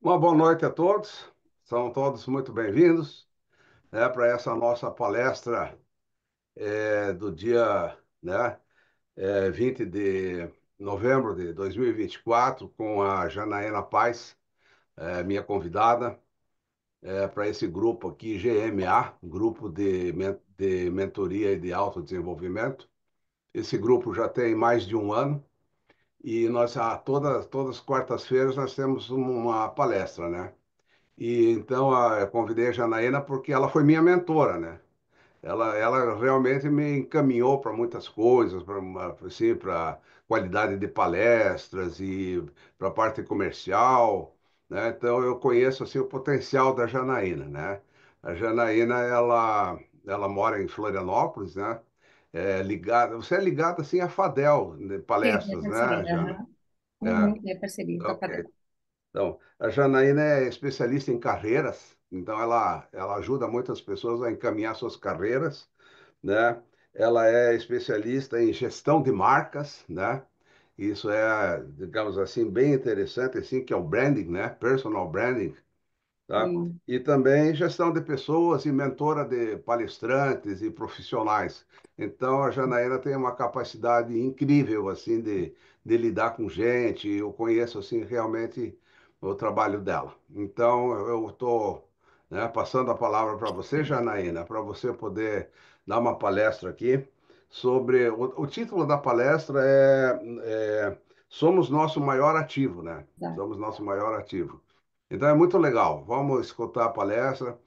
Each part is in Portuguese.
Uma boa noite a todos, são todos muito bem-vindos, para essa nossa palestra do dia, 20 de novembro de 2024, com a Janaína Paz, minha convidada, para esse grupo aqui, GMA, Grupo de Mentoria e de Autodesenvolvimento. Esse grupo já tem mais de um ano e nós, todas as quartas-feiras, nós temos uma palestra, né? E então eu convidei a Janaína porque ela foi minha mentora, né? Ela realmente me encaminhou para muitas coisas, para assim, para qualidade de palestras e para a parte comercial, né? Então eu conheço assim o potencial da Janaína, né? A Janaína ela mora em Florianópolis, né? Você é ligada assim à Fadel de Sim, tem palestras, né, parceria, Jana? aham. É, Uhum, tem parceria com a Padrão. ok. Então, a Janaína é especialista em carreiras, então ela ajuda muitas pessoas a encaminhar suas carreiras, né? Ela é especialista em gestão de marcas, né? Isso é, digamos assim, bem interessante, assim, que é o branding, né? Personal branding, tá? Sim, E também gestão de pessoas e mentora de palestrantes e profissionais. Então, a Janaína tem uma capacidade incrível, assim, de lidar com gente. Eu conheço, assim, realmente o trabalho dela. Então, eu estou, passando a palavra para você, Janaína, para você poder dar uma palestra aqui sobre... O título da palestra é Somos Nosso Maior Ativo, né? exato. Somos Nosso Maior Ativo. Então é muito legal. Vamos escutar a palestra.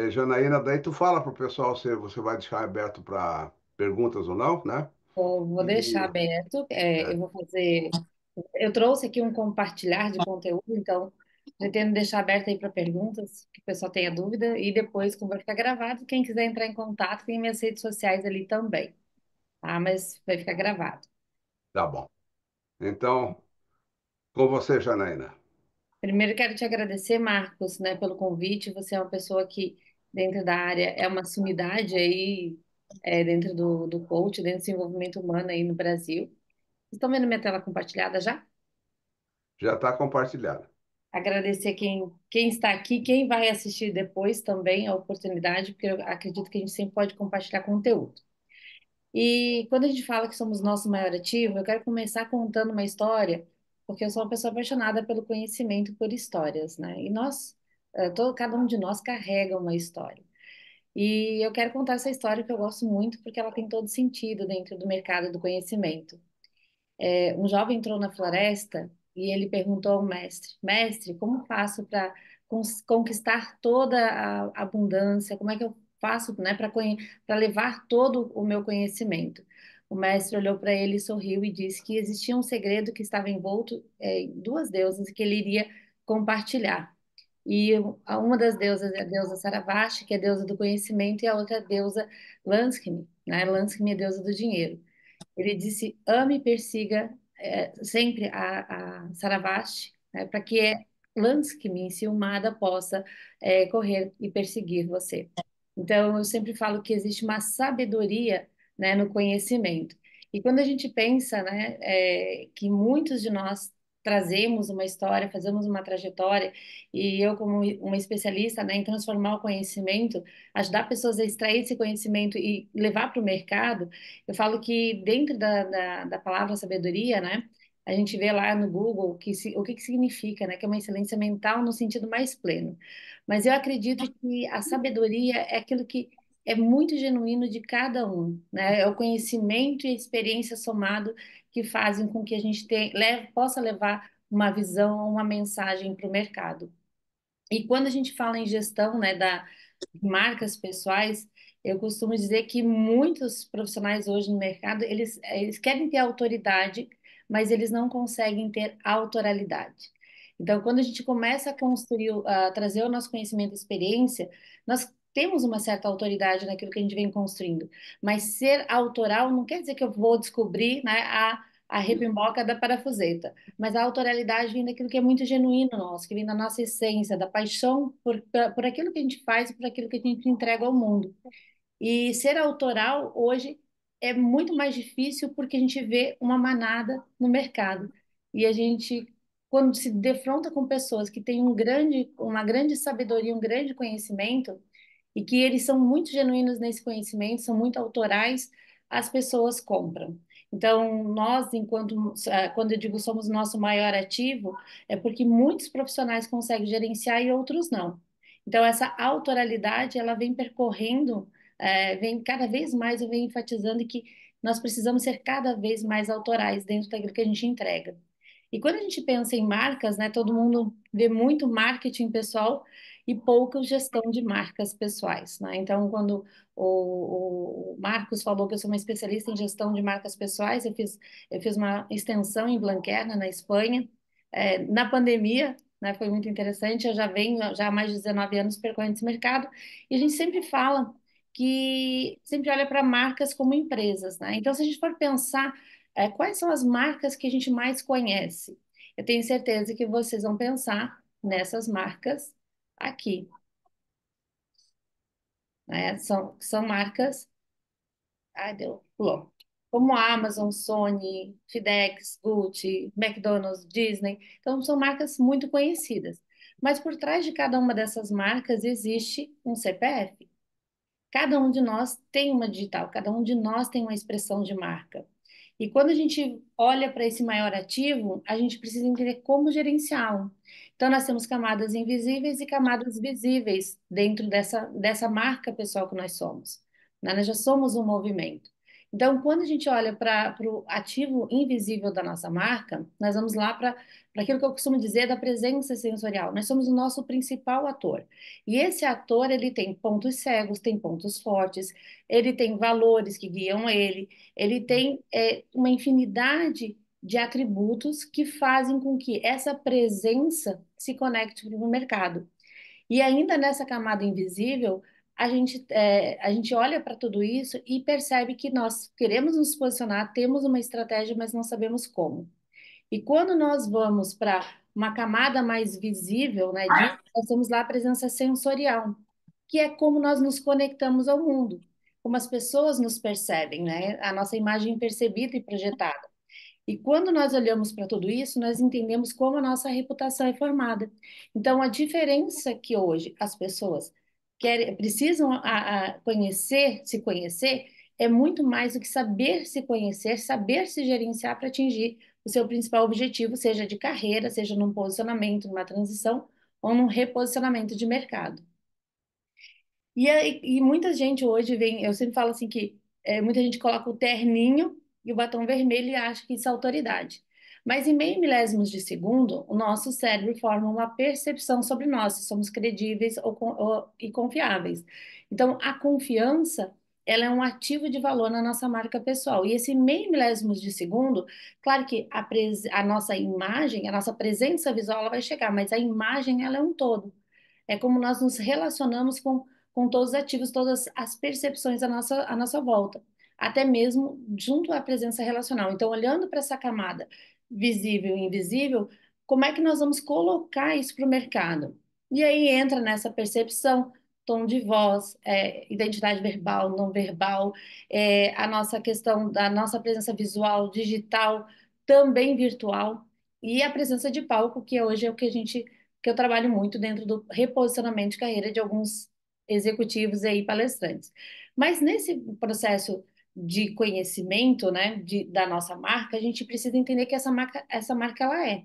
Janaína, daí tu fala para o pessoal se você vai deixar aberto para perguntas ou não, né? Vou deixar E aberto. é, Eu vou fazer. Eu trouxe aqui um compartilhar de conteúdo, então pretendo deixar aberto aí para perguntas, que o pessoal tenha dúvida, e depois, como vai ficar gravado, quem quiser entrar em contato, tem minhas redes sociais ali também, tá? Mas vai ficar gravado. tá bom. Então, com você, Janaína. Primeiro, quero te agradecer, Marcos, né, pelo convite. Você é uma pessoa que, dentro da área, é uma sumidade aí, dentro do coach, dentro do desenvolvimento humano aí no Brasil. Estão vendo minha tela compartilhada já? Já está compartilhada. Agradecer quem está aqui, quem vai assistir depois também a oportunidade, porque eu acredito que a gente sempre pode compartilhar conteúdo. E quando a gente fala que somos nosso maior ativo, eu quero começar contando uma história, porque eu sou uma pessoa apaixonada pelo conhecimento, por histórias, né? E cada um de nós carrega uma história. E eu quero contar essa história que eu gosto muito, porque ela tem todo sentido dentro do mercado do conhecimento. Um jovem entrou na floresta e ele perguntou ao mestre: Mestre, como faço para conquistar toda a abundância? Como é que eu faço, né, para levar todo o meu conhecimento? O mestre olhou para ele, sorriu e disse que existia um segredo que estava envolto em duas deusas e que ele iria compartilhar. E uma das deusas é a deusa Saravati, que é a deusa do conhecimento, e a outra é a deusa Lanskini, né? Lanskini é a deusa do dinheiro. Ele disse: ame e persiga sempre a Saravati, né, para que Lansky, enciumada, possa correr e perseguir você. Então, eu sempre falo que existe uma sabedoria, né, no conhecimento. E quando a gente pensa, né, que muitos de nós trazemos uma história, fazemos uma trajetória, e eu, como uma especialista, né, em transformar o conhecimento, ajudar pessoas a extrair esse conhecimento e levar para o mercado, eu falo que dentro da palavra sabedoria, né, a gente vê lá no Google o que significa, né, que é uma excelência mental no sentido mais pleno. Mas eu acredito que a sabedoria é aquilo que é muito genuíno de cada um, né? É o conhecimento e a experiência somado que fazem com que a gente possa levar uma visão, uma mensagem para o mercado. E quando a gente fala em gestão, né, de marcas pessoais, eu costumo dizer que muitos profissionais hoje no mercado, eles querem ter autoridade, mas eles não conseguem ter autoralidade. Então, quando a gente começa a construir, a trazer o nosso conhecimento e experiência, nós temos uma certa autoridade naquilo que a gente vem construindo. Mas ser autoral não quer dizer que eu vou descobrir, né, a repimboca da parafuseta. Mas a autoralidade vem daquilo que é muito genuíno nosso, que vem da nossa essência, da paixão por aquilo que a gente faz e por aquilo que a gente entrega ao mundo. E ser autoral hoje é muito mais difícil porque a gente vê uma manada no mercado. E a gente quando se defronta com pessoas que têm uma grande sabedoria, um grande conhecimento, e que eles são muito genuínos nesse conhecimento, são muito autorais, as pessoas compram. Então, nós, quando eu digo somos nosso maior ativo, é porque muitos profissionais conseguem gerenciar e outros não. Então, essa autoralidade, ela vem percorrendo, vem cada vez mais, eu venho enfatizando que nós precisamos ser cada vez mais autorais dentro daquilo que a gente entrega. E quando a gente pensa em marcas, né, todo mundo vê muito marketing pessoal e pouca gestão de marcas pessoais, né? Então, quando o Marcos falou que eu sou uma especialista em gestão de marcas pessoais, eu fiz uma extensão em Blanquerna, na Espanha, na pandemia, né, foi muito interessante. Eu já venho já há mais de 19 anos percorrendo esse mercado e a gente sempre fala que sempre olha para marcas como empresas, né? Então, se a gente for pensar quais são as marcas que a gente mais conhece? Eu tenho certeza que vocês vão pensar nessas marcas aqui, né? São marcas, ai, deu, pulou. Como Amazon, Sony, FedEx, Gucci, McDonald's, Disney. Então, são marcas muito conhecidas. Mas por trás de cada uma dessas marcas existe um CPF. Cada um de nós tem uma digital, cada um de nós tem uma expressão de marca. E quando a gente olha para esse maior ativo, a gente precisa entender como gerenciá-lo. Então, nós temos camadas invisíveis e camadas visíveis dentro dessa marca pessoal que nós somos, né? Nós já somos um movimento. Então, quando a gente olha para o ativo invisível da nossa marca, nós vamos lá para aquilo que eu costumo dizer da presença sensorial. Nós somos o nosso principal ator. E esse ator, ele tem pontos cegos, tem pontos fortes, ele tem valores que guiam ele tem uma infinidade de atributos que fazem com que essa presença se conecte para o mercado. E ainda nessa camada invisível, a gente olha para tudo isso e percebe que nós queremos nos posicionar, temos uma estratégia, mas não sabemos como. E quando nós vamos para uma camada mais visível, né, disso, nós temos lá a presença sensorial, que é como nós nos conectamos ao mundo, como as pessoas nos percebem, né, a nossa imagem percebida e projetada. E quando nós olhamos para tudo isso, nós entendemos como a nossa reputação é formada. Então, a diferença que hoje as pessoas precisam conhecer, se conhecer, é muito mais do que saber se conhecer, saber se gerenciar para atingir o seu principal objetivo, seja de carreira, seja num posicionamento, numa transição ou num reposicionamento de mercado. E muita gente hoje vem, eu sempre falo assim que muita gente coloca o terninho e o batom vermelho e acha que isso é autoridade. Mas em meio milésimos de segundo, o nosso cérebro forma uma percepção sobre nós, se somos credíveis e confiáveis. Então, a confiança, ela é um ativo de valor na nossa marca pessoal. E esse meio milésimos de segundo, claro que a nossa imagem, a nossa presença visual, ela vai chegar, mas a imagem, ela é um todo. É como nós nos relacionamos com todos os ativos, todas as percepções à nossa volta, até mesmo junto à presença relacional. Então, olhando para essa camada visível e invisível, como é que nós vamos colocar isso para o mercado? E aí entra nessa percepção, tom de voz, identidade verbal, não verbal, a nossa questão da nossa presença visual, digital, também virtual, e a presença de palco, que hoje é o que que eu trabalho muito dentro do reposicionamento de carreira de alguns executivos e aí palestrantes. Mas nesse processo de conhecimento, né, da nossa marca, a gente precisa entender que essa marca ela é.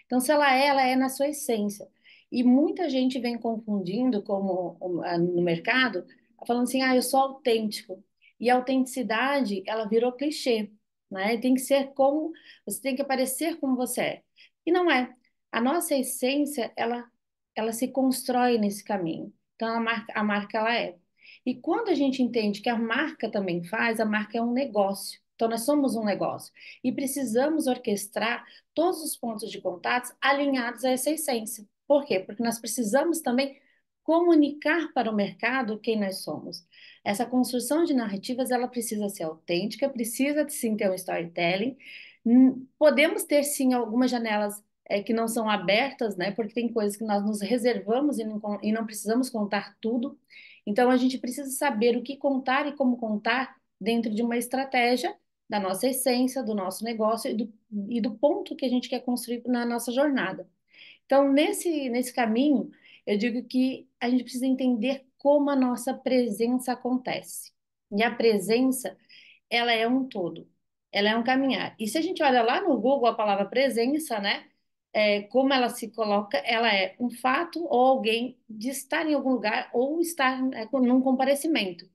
Então, se ela é na sua essência. E muita gente vem confundindo no mercado, falando assim, eu sou autêntico. E a autenticidade, ela virou clichê, né? Tem que ser como, você tem que aparecer como você é. E não é. A nossa essência, ela se constrói nesse caminho. Então, a marca ela é. E quando a gente entende que a marca também faz, a marca é um negócio. Então, nós somos um negócio. E precisamos orquestrar todos os pontos de contatos alinhados a essa essência. Por quê? Porque nós precisamos também comunicar para o mercado quem nós somos. Essa construção de narrativas, ela precisa ser autêntica, precisa sim ter um storytelling. Podemos ter sim algumas janelas que não são abertas, né? Porque tem coisas que nós nos reservamos e não precisamos contar tudo. Então, a gente precisa saber o que contar e como contar dentro de uma estratégia da nossa essência, do nosso negócio e do ponto que a gente quer construir na nossa jornada. Então, nesse caminho, eu digo que a gente precisa entender como a nossa presença acontece. E a presença, ela é um todo, ela é um caminhar. E se a gente olha lá no Google a palavra presença, né? Como ela se coloca, ela é um fato ou alguém de estar em algum lugar ou estar num comparecimento.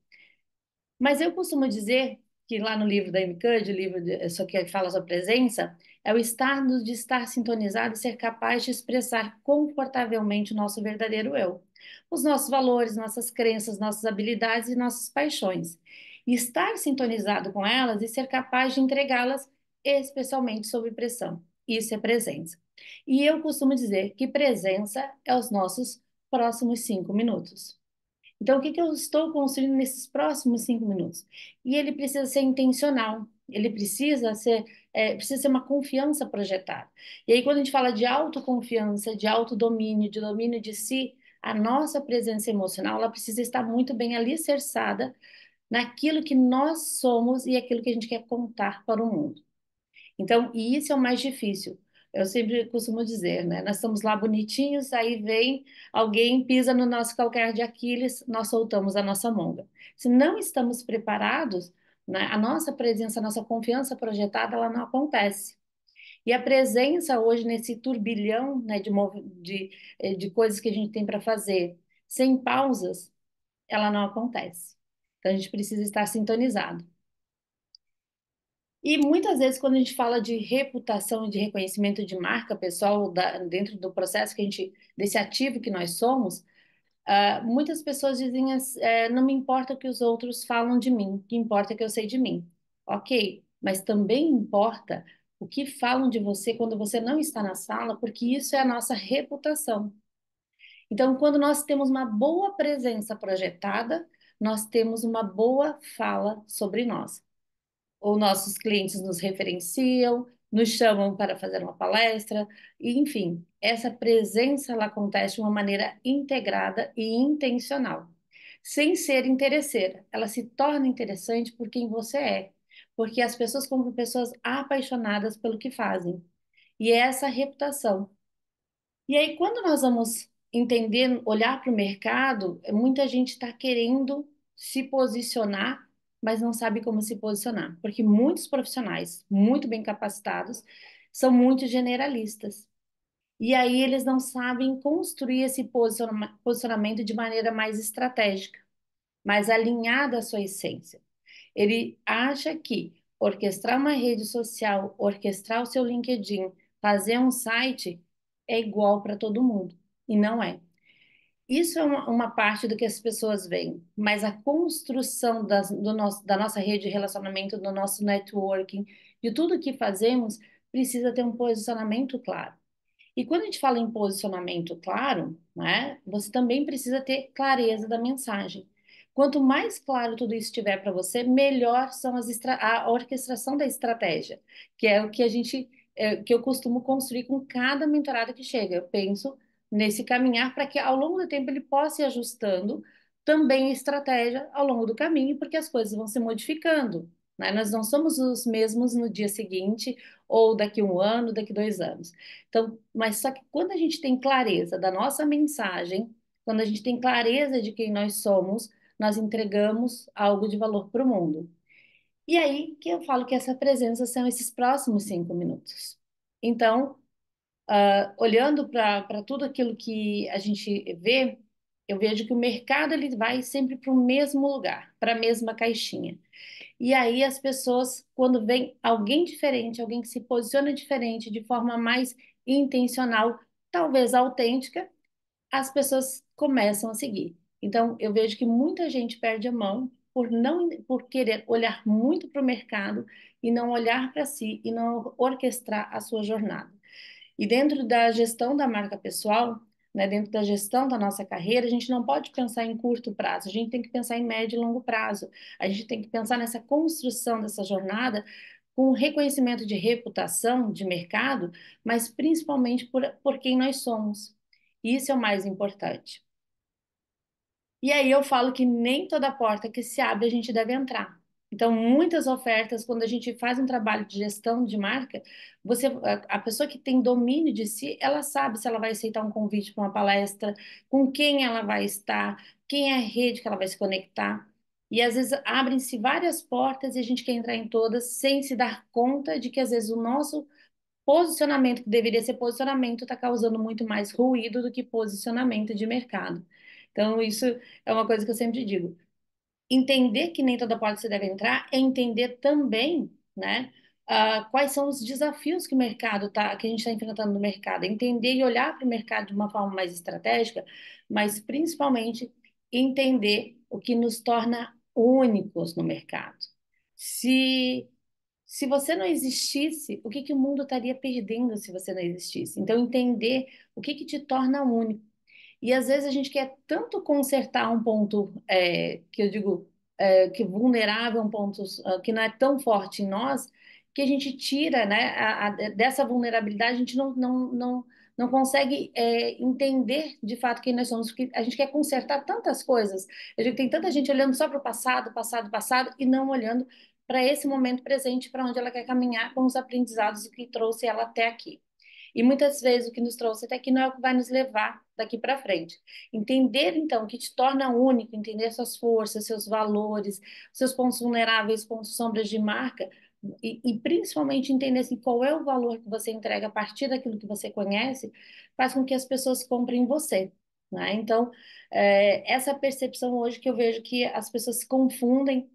Mas eu costumo dizer que lá no livro da Amy Cuddy, só que fala sobre presença, é o estado de estar sintonizado e ser capaz de expressar confortavelmente o nosso verdadeiro eu, os nossos valores, nossas crenças, nossas habilidades e nossas paixões. E estar sintonizado com elas e ser capaz de entregá-las, especialmente sob pressão. Isso é presença. E eu costumo dizer que presença é os nossos próximos 5 minutos. Então, o que que eu estou construindo nesses próximos 5 minutos? E ele precisa ser intencional, ele precisa ser uma confiança projetada. E aí, quando a gente fala de autoconfiança, de autodomínio, de domínio de si, a nossa presença emocional, ela precisa estar muito bem alicerçada naquilo que nós somos e aquilo que a gente quer contar para o mundo. Então, e isso é o mais difícil. Eu sempre costumo dizer, né? Nós estamos lá bonitinhos, aí vem alguém, pisa no nosso calcanhar de Aquiles, nós soltamos a nossa monga. Se não estamos preparados, né, a nossa presença, a nossa confiança projetada, ela não acontece. E a presença hoje nesse turbilhão, né, de coisas que a gente tem para fazer, sem pausas, ela não acontece. Então, a gente precisa estar sintonizado. E muitas vezes, quando a gente fala de reputação e de reconhecimento de marca pessoal dentro do processo desse ativo que nós somos, muitas pessoas dizem não me importa o que os outros falam de mim, o que importa é que eu sei de mim. Ok, mas também importa o que falam de você quando você não está na sala, porque isso é a nossa reputação. Então, quando nós temos uma boa presença projetada, nós temos uma boa fala sobre nós ou nossos clientes nos referenciam, nos chamam para fazer uma palestra, e, enfim, essa presença ela acontece de uma maneira integrada e intencional, sem ser interesseira. Ela se torna interessante por quem você é, porque as pessoas como pessoas apaixonadas pelo que fazem. E é essa reputação. E aí, quando nós vamos entender, olhar para o mercado, muita gente está querendo se posicionar, mas não sabe como se posicionar, porque muitos profissionais muito bem capacitados são muito generalistas. E aí eles não sabem construir esse posicionamento de maneira mais estratégica, mais alinhada à sua essência. Ele acha que orquestrar uma rede social, orquestrar o seu LinkedIn, fazer um site é igual para todo mundo. E não é. Isso é uma parte do que as pessoas veem, mas a construção da nossa rede de relacionamento, do nosso networking, de tudo que fazemos, precisa ter um posicionamento claro. E quando a gente fala em posicionamento claro, né, você também precisa ter clareza da mensagem. Quanto mais claro tudo isso estiver para você, melhor são a orquestração da estratégia, que é o que que eu costumo construir com cada mentorado que chega. Eu penso nesse caminhar para que ao longo do tempo ele possa ir ajustando também a estratégia ao longo do caminho, porque as coisas vão se modificando, né? Nós não somos os mesmos no dia seguinte ou daqui 1 ano, daqui 2 anos. Então, mas só que quando a gente tem clareza da nossa mensagem, quando a gente tem clareza de quem nós somos, nós entregamos algo de valor para o mundo. E aí que eu falo que essa presença são esses próximos 5 minutos. Então, olhando para tudo aquilo que a gente vê, eu vejo que o mercado ele vai sempre para o mesmo lugar, para a mesma caixinha. E aí as pessoas, quando vem alguém diferente, alguém que se posiciona diferente, de forma mais intencional, talvez autêntica, as pessoas começam a seguir. Então, eu vejo que muita gente perde a mão por querer olhar muito para o mercado e não olhar para si e não orquestrar a sua jornada. E dentro da gestão da marca pessoal, né, dentro da gestão da nossa carreira, a gente não pode pensar em curto prazo, a gente tem que pensar em médio e longo prazo. A gente tem que pensar nessa construção dessa jornada com reconhecimento de reputação, de mercado, mas principalmente por quem nós somos. Isso é o mais importante. E aí eu falo que nem toda porta que se abre a gente deve entrar. Então, muitas ofertas, quando a gente faz um trabalho de gestão de marca, a pessoa que tem domínio de si, ela sabe se ela vai aceitar um convite para uma palestra, com quem ela vai estar, quem é a rede que ela vai se conectar. E às vezes abrem-se várias portas e a gente quer entrar em todas sem se dar conta de que às vezes o nosso posicionamento, que deveria ser posicionamento, está causando muito mais ruído do que posicionamento de mercado. Então, isso é uma coisa que eu sempre digo. Entender que nem toda porta você deve entrar é entender também, né, quais são os desafios que o mercado tá, que a gente está enfrentando no mercado. Entender e olhar para o mercado de uma forma mais estratégica, mas principalmente entender o que nos torna únicos no mercado. Se se você não existisse, o que que o mundo estaria perdendo se você não existisse? Então, entender o que que te torna único. E às vezes a gente quer tanto consertar um ponto que eu digo que vulnerável, um ponto que não é tão forte em nós, que a gente tira, né, dessa vulnerabilidade, a gente não consegue entender de fato quem nós somos, porque a gente quer consertar tantas coisas. Eu digo, tem tanta gente olhando só para o passado, passado, passado, e não olhando para esse momento presente, para onde ela quer caminhar com os aprendizados que trouxe ela até aqui. E muitas vezes o que nos trouxe até aqui não é o que vai nos levar daqui para frente. Entender, então, o que te torna único, entender suas forças, seus valores, seus pontos vulneráveis, pontos sombras de marca, e principalmente entender assim, qual é o valor que você entrega a partir daquilo que você conhece, faz com que as pessoas comprem você. Né? Então, essa percepção hoje que eu vejo que as pessoas se confundem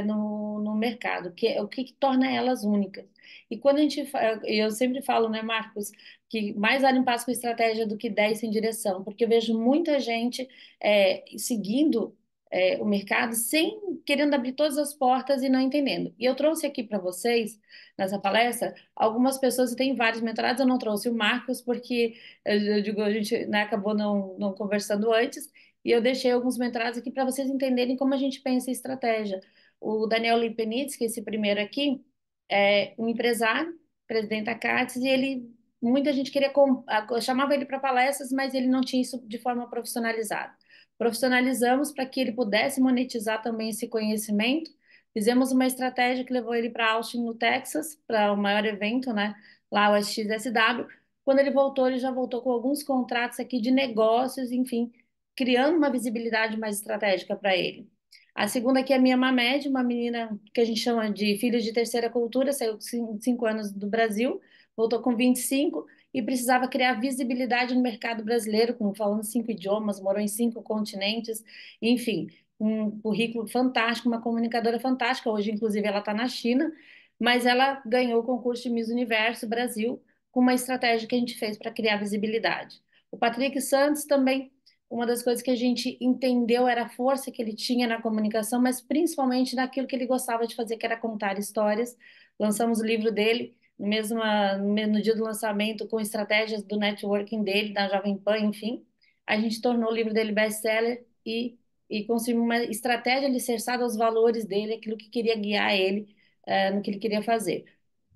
no mercado, que é o que torna elas únicas. E quando a gente, eu sempre falo, né, Marcos, que mais vale um passo com estratégia do que 10 sem direção, porque eu vejo muita gente seguindo o mercado sem querendo abrir todas as portas e não entendendo. E eu trouxe aqui para vocês, nessa palestra, algumas pessoas, e tem vários mentorados, eu não trouxe o Marcos, porque eu digo, a gente, né, acabou não conversando antes, e eu deixei alguns mentorados aqui para vocês entenderem como a gente pensa em estratégia. O Daniel Lipenitsky, esse primeiro aqui, é um empresário, presidente da CATES, e ele, muita gente queria, chamava ele para palestras, mas ele não tinha isso de forma profissionalizada. Profissionalizamos para que ele pudesse monetizar também esse conhecimento. Fizemos uma estratégia que levou ele para Austin, no Texas, para o maior evento, né? Lá o SXSW. Quando ele já voltou com alguns contratos aqui de negócios, enfim, criando uma visibilidade mais estratégica para ele. A segunda aqui é a minha Mamed, uma menina que a gente chama de filha de terceira cultura, saiu com 5 anos do Brasil, voltou com 25 e precisava criar visibilidade no mercado brasileiro, falando 5 idiomas, morou em 5 continentes, enfim, um currículo fantástico, uma comunicadora fantástica. Hoje, inclusive, ela está na China, mas ela ganhou o concurso de Miss Universo Brasil com uma estratégia que a gente fez para criar visibilidade. O Patrick Santos também, uma das coisas que a gente entendeu era a força que ele tinha na comunicação, mas principalmente naquilo que ele gostava de fazer, que era contar histórias. Lançamos o livro dele no dia do lançamento, com estratégias do networking dele, da Jovem Pan, enfim. A gente tornou o livro dele best-seller e construímos uma estratégia alicerçada aos valores dele, aquilo que queria guiar ele, no que ele queria fazer.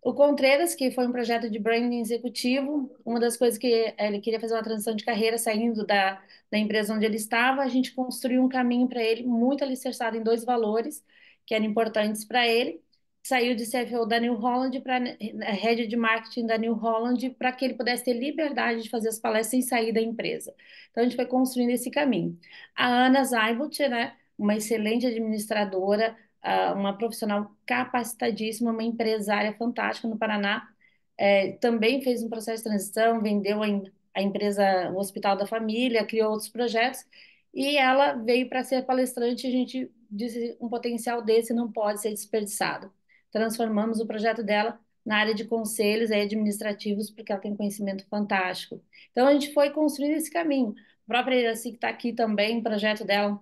O Contreras, que foi um projeto de branding executivo, uma das coisas que ele queria fazer uma transição de carreira saindo da empresa onde ele estava, a gente construiu um caminho para ele muito alicerçado em dois valores que eram importantes para ele. Saiu de CFO da New Holland para a head de marketing da New Holland para que ele pudesse ter liberdade de fazer as palestras sem sair da empresa. Então a gente foi construindo esse caminho. A Ana Zaibut, né, uma excelente administradora, uma profissional capacitadíssima, uma empresária fantástica no Paraná. Também fez um processo de transição, vendeu a empresa, o Hospital da Família, criou outros projetos, e ela veio para ser palestrante. A gente disse: um potencial desse não pode ser desperdiçado. Transformamos o projeto dela na área de conselhos administrativos, porque ela tem um conhecimento fantástico. Então, a gente foi construindo esse caminho. A própria Iraci, que está aqui também, o projeto dela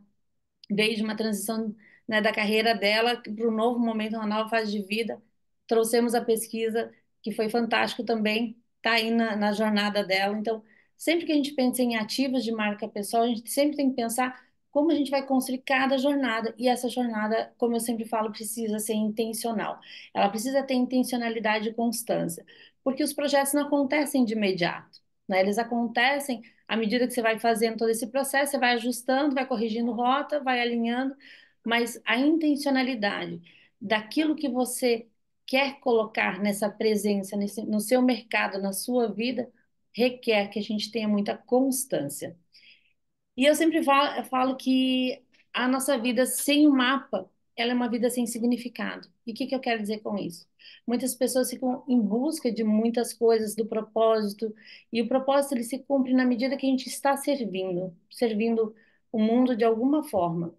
desde uma transição, né, da carreira dela para um novo momento, uma nova fase de vida. Trouxemos a pesquisa, que foi fantástico também, está aí na jornada dela. Então, sempre que a gente pensa em ativos de marca pessoal, a gente sempre tem que pensar como a gente vai construir cada jornada. E essa jornada, como eu sempre falo, precisa ser intencional. Ela precisa ter intencionalidade e constância, porque os projetos não acontecem de imediato, né? Eles acontecem à medida que você vai fazendo todo esse processo, você vai ajustando, vai corrigindo rota, vai alinhando, mas a intencionalidade daquilo que você quer colocar nessa presença, no seu mercado, na sua vida, requer que a gente tenha muita constância. E eu sempre falo que a nossa vida sem o mapa, ela é uma vida sem significado. E o que que eu quero dizer com isso? Muitas pessoas ficam em busca de muitas coisas, do propósito, e o propósito ele se cumpre na medida que a gente está servindo o mundo de alguma forma.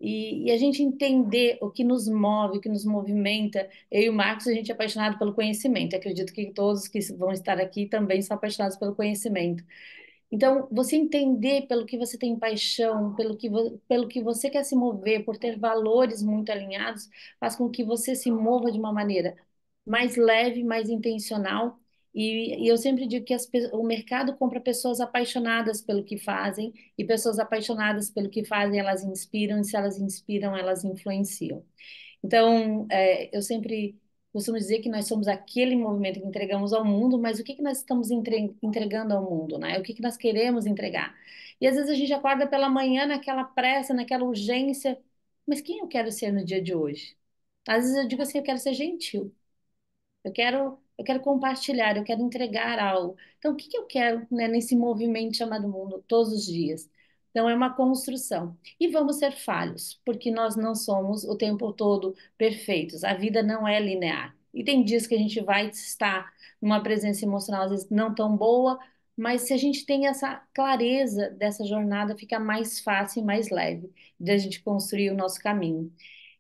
E a gente entender o que nos move, o que nos movimenta. Eu e o Marcos, a gente é apaixonado pelo conhecimento. Acredito que todos que vão estar aqui também são apaixonados pelo conhecimento. Então, você entender pelo que você tem paixão, pelo que você quer se mover, por ter valores muito alinhados, faz com que você se mova de uma maneira mais leve, mais intencional. E eu sempre digo que o mercado compra pessoas apaixonadas pelo que fazem, e pessoas apaixonadas pelo que fazem, elas inspiram, e se elas inspiram, elas influenciam. Então, eu sempre costumo dizer que nós somos aquele movimento que entregamos ao mundo, mas o que que nós estamos entregando ao mundo, né? O que que nós queremos entregar? E às vezes a gente acorda pela manhã naquela pressa, naquela urgência, mas quem eu quero ser no dia de hoje? Às vezes eu digo assim, eu quero ser gentil. Eu quero compartilhar, eu quero entregar algo. Então, o que que eu quero, né, nesse movimento chamado mundo todos os dias? Então, é uma construção. E vamos ser falhos, porque nós não somos o tempo todo perfeitos. A vida não é linear. E tem dias que a gente vai estar numa presença emocional, às vezes não tão boa, mas se a gente tem essa clareza dessa jornada, fica mais fácil e mais leve de a gente construir o nosso caminho.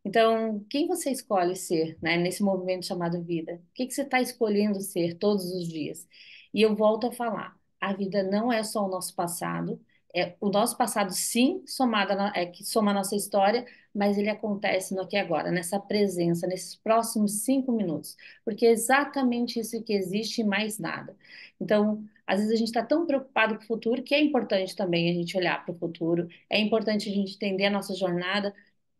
Então, quem você escolhe ser, né, nesse movimento chamado vida? O que que você está escolhendo ser todos os dias? E eu volto a falar, a vida não é só o nosso passado, é o nosso passado sim, que soma a nossa história, mas ele acontece no aqui e agora, nessa presença, nesses próximos 5 minutos, porque é exatamente isso que existe e mais nada. Então, às vezes a gente está tão preocupado com o futuro que é importante também a gente olhar para o futuro, é importante a gente entender a nossa jornada,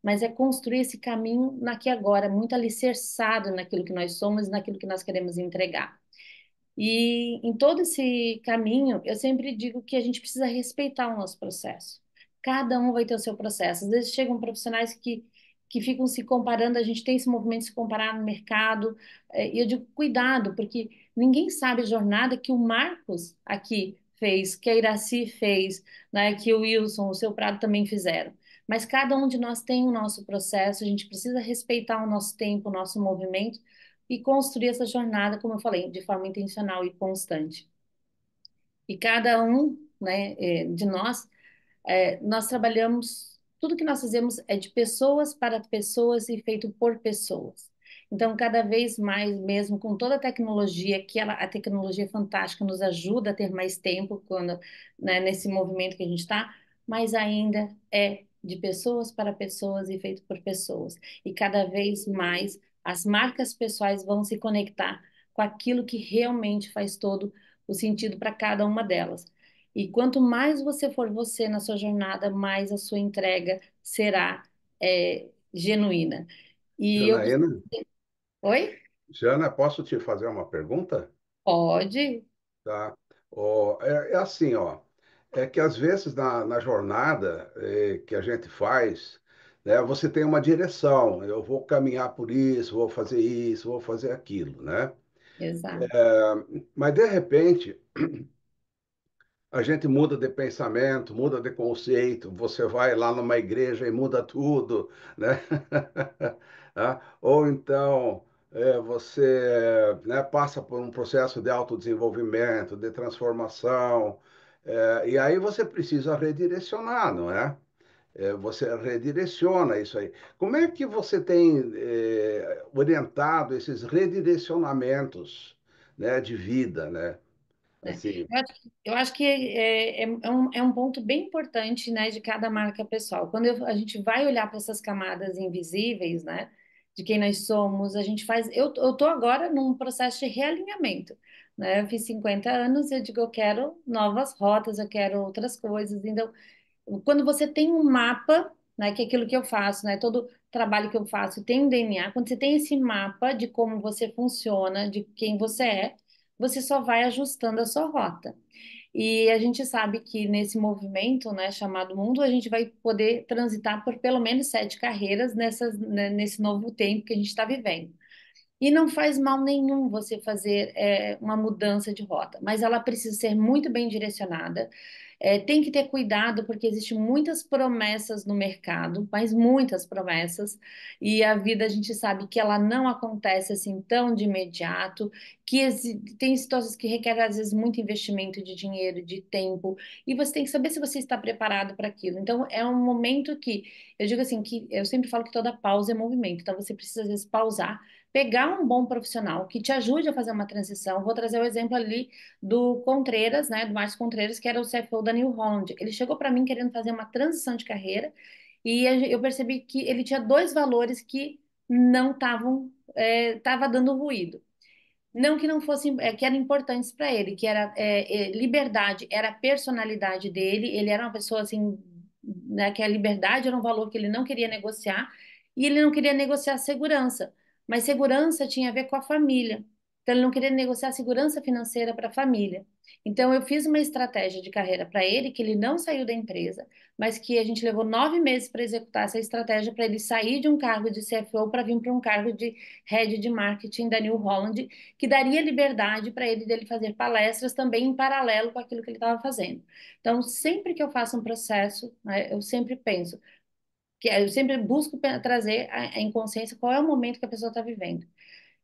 mas é construir esse caminho naqui e agora, muito alicerçado naquilo que nós somos e naquilo que nós queremos entregar. E em todo esse caminho, eu sempre digo que a gente precisa respeitar o nosso processo. Cada um vai ter o seu processo. Às vezes chegam profissionais que ficam se comparando, a gente tem esse movimento de se comparar no mercado, e eu digo, cuidado, porque ninguém sabe a jornada que o Marcos aqui fez, que a Iraci fez, né, que o Wilson, o seu Prado também fizeram. Mas cada um de nós tem o nosso processo, a gente precisa respeitar o nosso tempo, o nosso movimento, e construir essa jornada, como eu falei, de forma intencional e constante. E cada um, né, de nós, nós trabalhamos, tudo que nós fazemos é de pessoas para pessoas e feito por pessoas. Então, cada vez mais, mesmo com toda a tecnologia, a tecnologia fantástica nos ajuda a ter mais tempo quando, né, nesse movimento que a gente está, mas ainda é de pessoas para pessoas e feito por pessoas. E cada vez mais as marcas pessoais vão se conectar com aquilo que realmente faz todo o sentido para cada uma delas. E quanto mais você for você na sua jornada, mais a sua entrega será genuína. E eu. Janaína, Oi? Jana, posso te fazer uma pergunta? Pode? Tá? Ó, é assim, ó, é que às vezes na jornada que a gente faz, né, você tem uma direção. Eu vou caminhar por isso, vou fazer aquilo, né? Exato. Mas de repente a gente muda de pensamento, muda de conceito, você vai lá numa igreja e muda tudo, né? Tá? Ou então você, né, passa por um processo de autodesenvolvimento, de transformação, e aí você precisa redirecionar, não é? Você redireciona isso aí. Como é que você tem orientado esses redirecionamentos, né, de vida, né? Né? Assim, Eu acho que é um ponto bem importante, né, de cada marca pessoal. Quando a gente vai olhar para essas camadas invisíveis, né, de quem nós somos, a gente faz. Eu tô agora num processo de realinhamento, né? Eu fiz 50 anos, eu digo, eu quero novas rotas, eu quero outras coisas. Então, quando você tem um mapa, né, que é aquilo que eu faço, né, todo trabalho que eu faço tem um DNA, quando você tem esse mapa de como você funciona, de quem você é, você só vai ajustando a sua rota. E a gente sabe que nesse movimento, né, chamado mundo, a gente vai poder transitar por pelo menos 7 carreiras nesse novo tempo que a gente está vivendo. E não faz mal nenhum você fazer uma mudança de rota, mas ela precisa ser muito bem direcionada. Tem que ter cuidado, porque existem muitas promessas no mercado, mas muitas promessas, e a vida a gente sabe que ela não acontece assim tão de imediato, que tem situações que requerem às vezes muito investimento de dinheiro, de tempo, e você tem que saber se você está preparado para aquilo. Então, é um momento que, eu digo assim, que eu sempre falo que toda pausa é movimento, então você precisa às vezes pausar, pegar um bom profissional que te ajude a fazer uma transição. Vou trazer o exemplo ali do Contreras, né, do Márcio Contreras, que era o CFO da New Holland. Ele chegou para mim querendo fazer uma transição de carreira e eu percebi que ele tinha dois valores que não estavam, estava dando ruído. Não que não fossem, que eram importantes para ele, que era liberdade, era a personalidade dele, ele era uma pessoa assim, né, que a liberdade era um valor que ele não queria negociar, e ele não queria negociar segurança, mas segurança tinha a ver com a família. Então ele não queria negociar segurança financeira para a família. Então eu fiz uma estratégia de carreira para ele, que ele não saiu da empresa, mas que a gente levou 9 meses para executar essa estratégia para ele sair de um cargo de CFO para vir para um cargo de head de marketing da New Holland, que daria liberdade para ele dele fazer palestras também em paralelo com aquilo que ele estava fazendo. Então, sempre que eu faço um processo, né, eu sempre penso que eu sempre busco trazer a inconsciência qual é o momento que a pessoa está vivendo.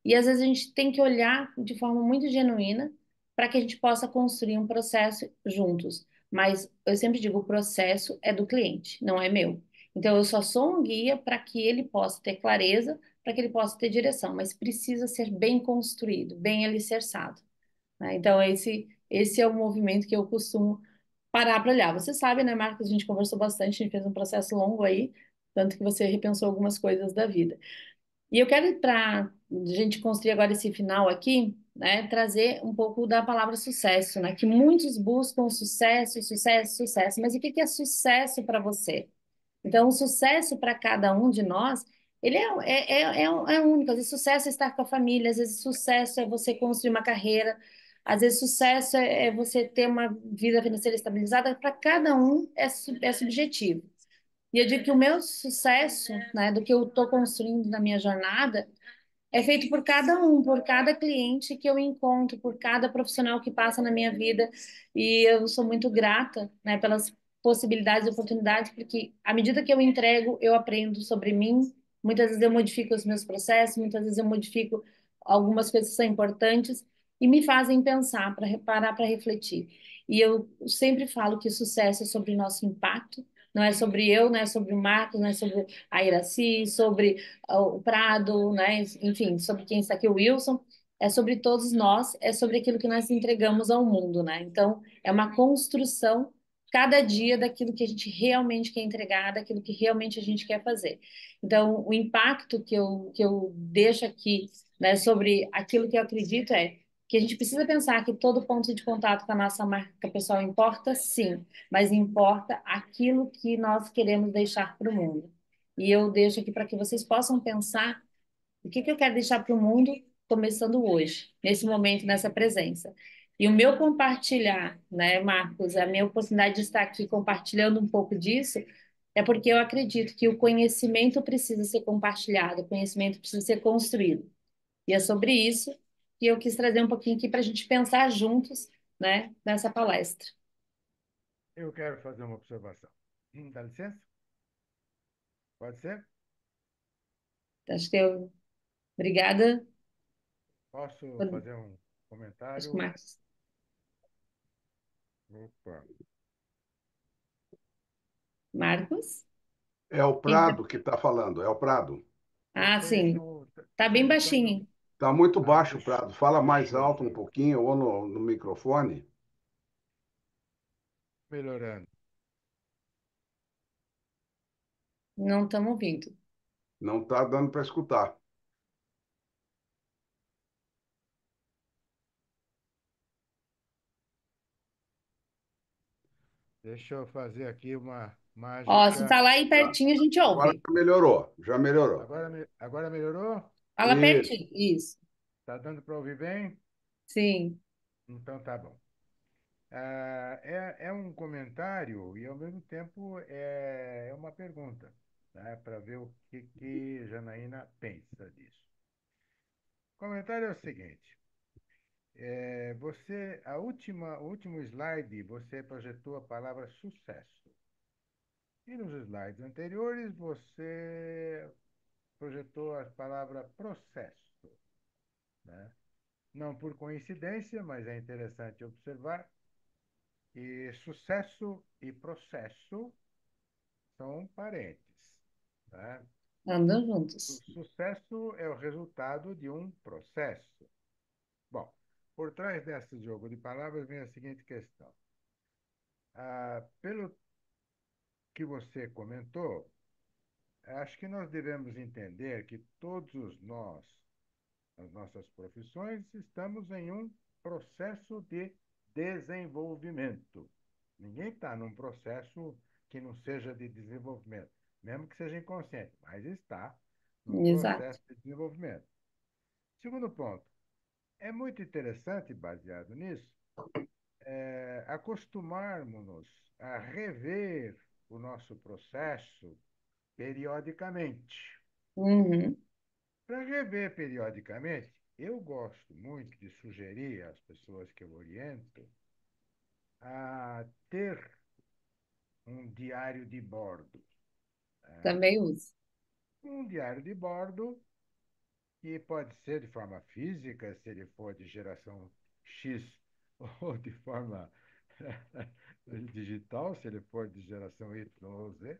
E às vezes a gente tem que olhar de forma muito genuína para que a gente possa construir um processo juntos. Mas eu sempre digo, o processo é do cliente, não é meu. Então eu só sou um guia para que ele possa ter clareza, para que ele possa ter direção, mas precisa ser bem construído, bem alicerçado, né? Então esse é o movimento que eu costumo parar para olhar. Você sabe, né, Marcos? A gente conversou bastante, a gente fez um processo longo aí, tanto que você repensou algumas coisas da vida. E eu quero, para a gente construir agora esse final aqui, né, trazer um pouco da palavra sucesso, né? Que muitos buscam sucesso, sucesso, sucesso. Mas o que que é sucesso para você? Então, o sucesso para cada um de nós, ele é único. Às vezes, sucesso é estar com a família, às vezes, sucesso é você construir uma carreira, às vezes, sucesso é você ter uma vida financeira estabilizada. Para cada um é subjetivo. E eu digo que o meu sucesso, né, do que eu estou construindo na minha jornada, é feito por cada um, por cada cliente que eu encontro, por cada profissional que passa na minha vida. E eu sou muito grata, né, pelas possibilidades e oportunidades, porque à medida que eu entrego, eu aprendo sobre mim. Muitas vezes eu modifico os meus processos, muitas vezes eu modifico algumas coisas que são importantes e me fazem pensar, para parar para refletir. E eu sempre falo que sucesso é sobre nosso impacto, não é sobre eu, não é sobre o Marcos, não é sobre a Iraci, sobre o Prado, né? Enfim, sobre quem está aqui, o Wilson, é sobre todos nós, é sobre aquilo que nós entregamos ao mundo, né? Então, é uma construção cada dia daquilo que a gente realmente quer entregar, daquilo que realmente a gente quer fazer. Então, o impacto que eu deixo aqui, né, sobre aquilo que eu acredito é que a gente precisa pensar que todo ponto de contato com a nossa marca pessoal importa, sim, mas importa aquilo que nós queremos deixar para o mundo. E eu deixo aqui para que vocês possam pensar o que que eu quero deixar para o mundo começando hoje, nesse momento, nessa presença. E o meu compartilhar, né, Marcos, a minha oportunidade de estar aqui compartilhando um pouco disso, é porque eu acredito que o conhecimento precisa ser compartilhado, o conhecimento precisa ser construído. E é sobre isso que eu quis trazer um pouquinho aqui para a gente pensar juntos, né, nessa palestra. Eu quero fazer uma observação. Dá licença? Pode ser? Acho que eu, obrigada. Posso fazer um Acho que o comentário? Marcos, Opa. Marcos? É o Quem tá- Prado que está falando, é o Prado. Ah, sim. Tá Vocês bem estão me. baixinho. Está muito Ah, baixo o Prado. Fala mais alto um pouquinho ou no microfone. melhorando. Não estamos ouvindo. Não está dando para escutar. Deixa eu fazer aqui uma Ó, se mágica. falar aí Tá. pertinho, a gente Agora ouve. já melhorou, já melhorou. Agora melhorou? Fala E pertinho. Isso. Tá dando para ouvir bem? Sim. Então tá bom. É um comentário e, ao mesmo tempo, é uma pergunta, né, para ver o que Janaína pensa disso. O comentário é o seguinte: o último slide, você projetou a palavra sucesso. E nos slides anteriores, você projetou a palavra processo, né? Não por coincidência, mas é interessante observar que sucesso e processo são parentes, tá? Andam O juntos. sucesso é o resultado de um processo. Bom, por trás desse jogo de palavras vem a seguinte questão. Pelo que você comentou, acho que nós devemos entender que todos nós, nas nossas profissões, estamos em um processo de desenvolvimento. Ninguém está num processo que não seja de desenvolvimento, mesmo que seja inconsciente, mas está num Exato. processo de desenvolvimento. Segundo ponto, é muito interessante, baseado nisso, acostumarmos-nos a rever o nosso processo periodicamente. Uhum. Para rever periodicamente, eu gosto muito de sugerir às pessoas que eu oriento a ter um diário de bordo. Né? Também uso. Um diário de bordo que pode ser de forma física, se ele for de geração X, ou de forma digital, se ele for de geração Y ou Z,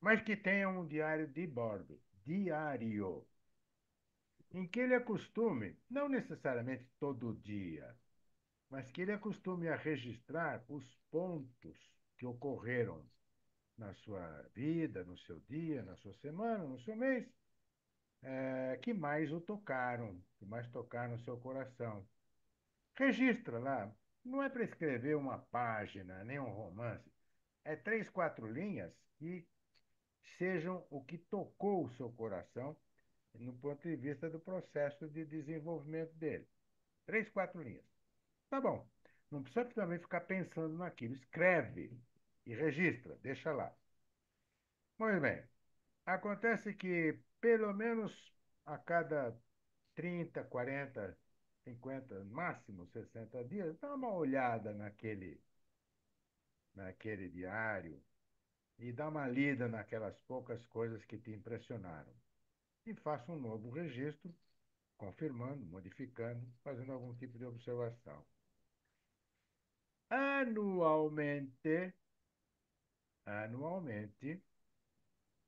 mas que tenha um diário de bordo, diário, em que ele acostume, não necessariamente todo dia, mas que ele acostume a registrar os pontos que ocorreram na sua vida, no seu dia, na sua semana, no seu mês, que mais o tocaram, que mais tocaram no seu coração. Registra lá. Não é para escrever uma página, nem um romance. É três, quatro linhas que sejam o que tocou o seu coração no ponto de vista do processo de desenvolvimento dele. Três, quatro linhas. Tá bom. Não precisa também ficar pensando naquilo. Escreve e registra, deixa lá. Muito bem. Acontece que, pelo menos a cada 30, 40, 50, máximo 60 dias, dá uma olhada naquele diário e dá uma lida naquelas poucas coisas que te impressionaram. E faça um novo registro, confirmando, modificando, fazendo algum tipo de observação. Anualmente, anualmente,